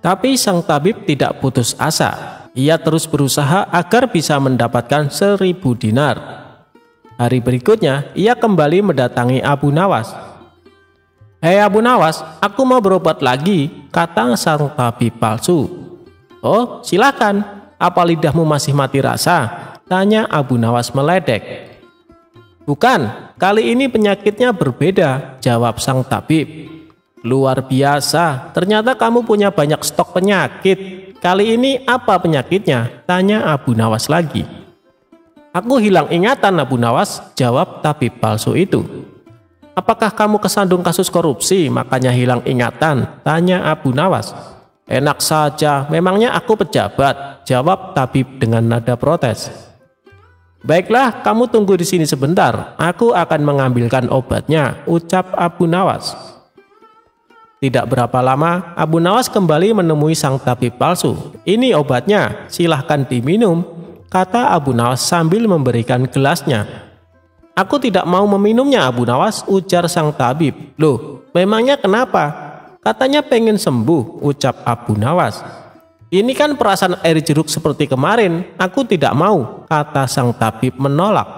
Tapi sang tabib tidak putus asa. Ia terus berusaha agar bisa mendapatkan 1000 dinar. Hari berikutnya, ia kembali mendatangi Abu Nawas. "Hei Abu Nawas, aku mau berobat lagi," kata sang tabib palsu. "Oh, silakan. Apa lidahmu masih mati rasa?" tanya Abu Nawas meledek. "Bukan, kali ini penyakitnya berbeda," jawab sang tabib. "Luar biasa, ternyata kamu punya banyak stok penyakit. Kali ini apa penyakitnya?" tanya Abu Nawas lagi. "Aku hilang ingatan Abu Nawas," jawab tabib palsu itu. "Apakah kamu kesandung kasus korupsi makanya hilang ingatan?" tanya Abu Nawas. "Enak saja, memangnya aku pejabat," jawab tabib dengan nada protes. "Baiklah, kamu tunggu di sini sebentar, aku akan mengambilkan obatnya," ucap Abu Nawas. Tidak berapa lama, Abu Nawas kembali menemui sang tabib palsu. "Ini obatnya, silahkan diminum," kata Abu Nawas sambil memberikan gelasnya. "Aku tidak mau meminumnya Abu Nawas," ujar sang tabib. "Loh, memangnya kenapa? Katanya pengen sembuh," ucap Abu Nawas. "Ini kan perasan air jeruk seperti kemarin, aku tidak mau," kata sang tabib menolak.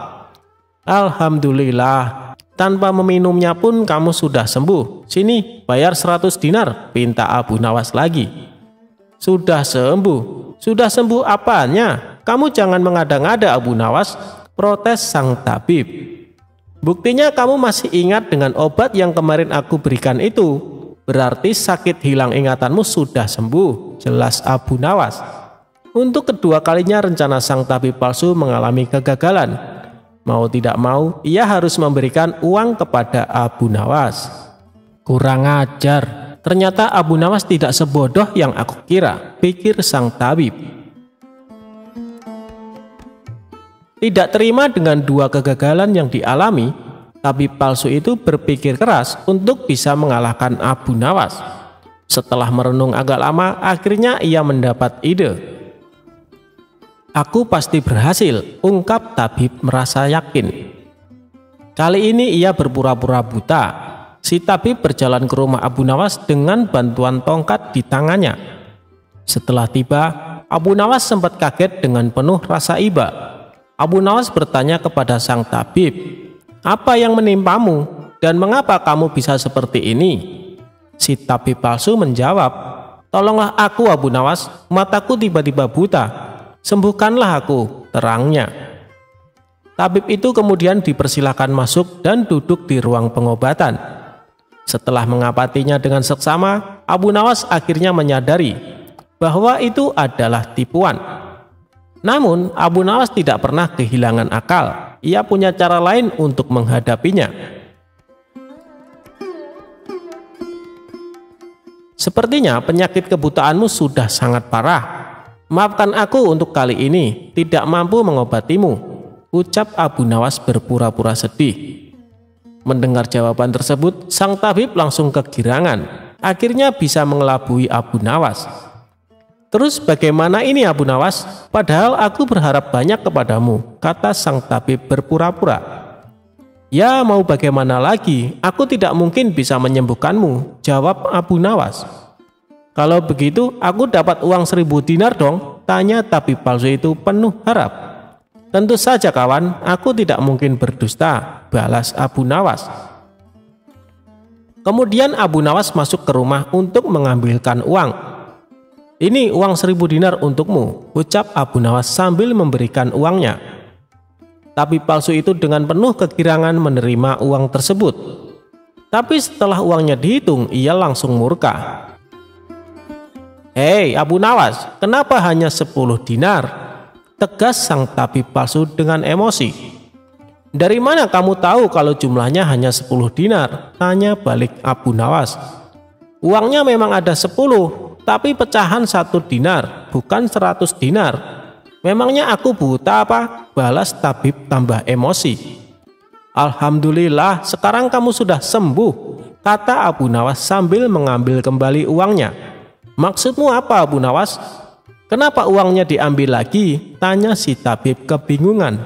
"Alhamdulillah, tanpa meminumnya pun kamu sudah sembuh. Sini, bayar 100 dinar, pinta Abu Nawas lagi. "Sudah sembuh? Sudah sembuh apanya? Kamu jangan mengada-ngada Abu Nawas," protes sang tabib. "Buktinya kamu masih ingat dengan obat yang kemarin aku berikan itu. Berarti sakit hilang ingatanmu sudah sembuh," jelas Abu Nawas. Untuk kedua kalinya rencana sang tabib palsu mengalami kegagalan. Mau tidak mau, ia harus memberikan uang kepada Abu Nawas. "Kurang ajar, ternyata Abu Nawas tidak sebodoh yang aku kira," pikir sang tabib. Tidak terima dengan dua kegagalan yang dialami, tabib palsu itu berpikir keras untuk bisa mengalahkan Abu Nawas. Setelah merenung agak lama, akhirnya ia mendapat ide. "Aku pasti berhasil," ungkap tabib merasa yakin. Kali ini ia berpura-pura buta. Si tabib berjalan ke rumah Abu Nawas dengan bantuan tongkat di tangannya. Setelah tiba, Abu Nawas sempat kaget dengan penuh rasa iba. Abu Nawas bertanya kepada sang tabib, "Apa yang menimpamu dan mengapa kamu bisa seperti ini?" Si tabib palsu menjawab, "Tolonglah aku Abu Nawas, mataku tiba-tiba buta. Sembuhkanlah aku," terangnya. Tabib itu kemudian dipersilahkan masuk dan duduk di ruang pengobatan. Setelah mengapatinya dengan seksama, Abu Nawas akhirnya menyadari bahwa itu adalah tipuan. Namun Abu Nawas tidak pernah kehilangan akal. Ia punya cara lain untuk menghadapinya. "Sepertinya penyakit kebutaanmu sudah sangat parah. Maafkan aku untuk kali ini, tidak mampu mengobatimu," ucap Abu Nawas berpura-pura sedih. Mendengar jawaban tersebut, sang tabib langsung kegirangan. Akhirnya bisa mengelabui Abu Nawas. "Terus bagaimana ini Abu Nawas? Padahal aku berharap banyak kepadamu," kata sang tabib berpura-pura. "Ya mau bagaimana lagi, aku tidak mungkin bisa menyembuhkanmu," jawab Abu Nawas. "Kalau begitu aku dapat uang 1000 dinar dong?" tanya tabib palsu itu penuh harap. "Tentu saja kawan, aku tidak mungkin berdusta," balas Abu Nawas. Kemudian Abu Nawas masuk ke rumah untuk mengambilkan uang. "Ini uang 1000 dinar untukmu," ucap Abu Nawas sambil memberikan uangnya. Tabib palsu itu dengan penuh kegirangan menerima uang tersebut. Tapi setelah uangnya dihitung, ia langsung murka. "Hei Abu Nawas, kenapa hanya 10 dinar?" tegas sang tabib palsu dengan emosi. "Dari mana kamu tahu kalau jumlahnya hanya 10 dinar? tanya balik Abu Nawas. "Uangnya memang ada 10, tapi pecahan 1 dinar, bukan 100 dinar. Memangnya aku buta apa?" balas tabib tambah emosi. "Alhamdulillah, sekarang kamu sudah sembuh," kata Abu Nawas sambil mengambil kembali uangnya. "Maksudmu apa Abu Nawas? Kenapa uangnya diambil lagi?" tanya si tabib kebingungan.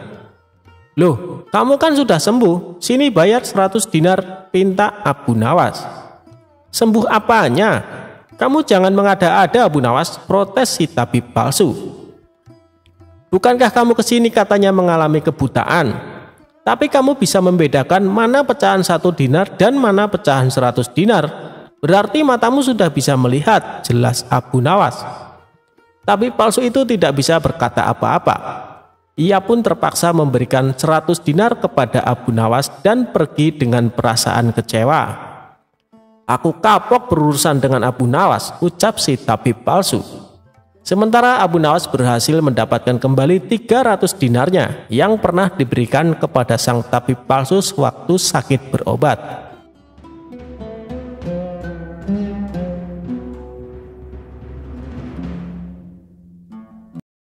"Loh, kamu kan sudah sembuh, sini bayar 100 dinar, pinta Abu Nawas. "Sembuh apanya? Kamu jangan mengada-ada Abu Nawas," protes si tabib palsu. "Bukankah kamu kesini katanya mengalami kebutaan? Tapi kamu bisa membedakan mana pecahan 1 dinar dan mana pecahan 100 dinar. Berarti matamu sudah bisa melihat," jelas Abu Nawas. Tabib palsu itu tidak bisa berkata apa-apa. Ia pun terpaksa memberikan 100 dinar kepada Abu Nawas dan pergi dengan perasaan kecewa. "Aku kapok berurusan dengan Abu Nawas," ucap si tabib palsu. Sementara Abu Nawas berhasil mendapatkan kembali 300 dinarnya yang pernah diberikan kepada sang tabib palsu sewaktu sakit berobat.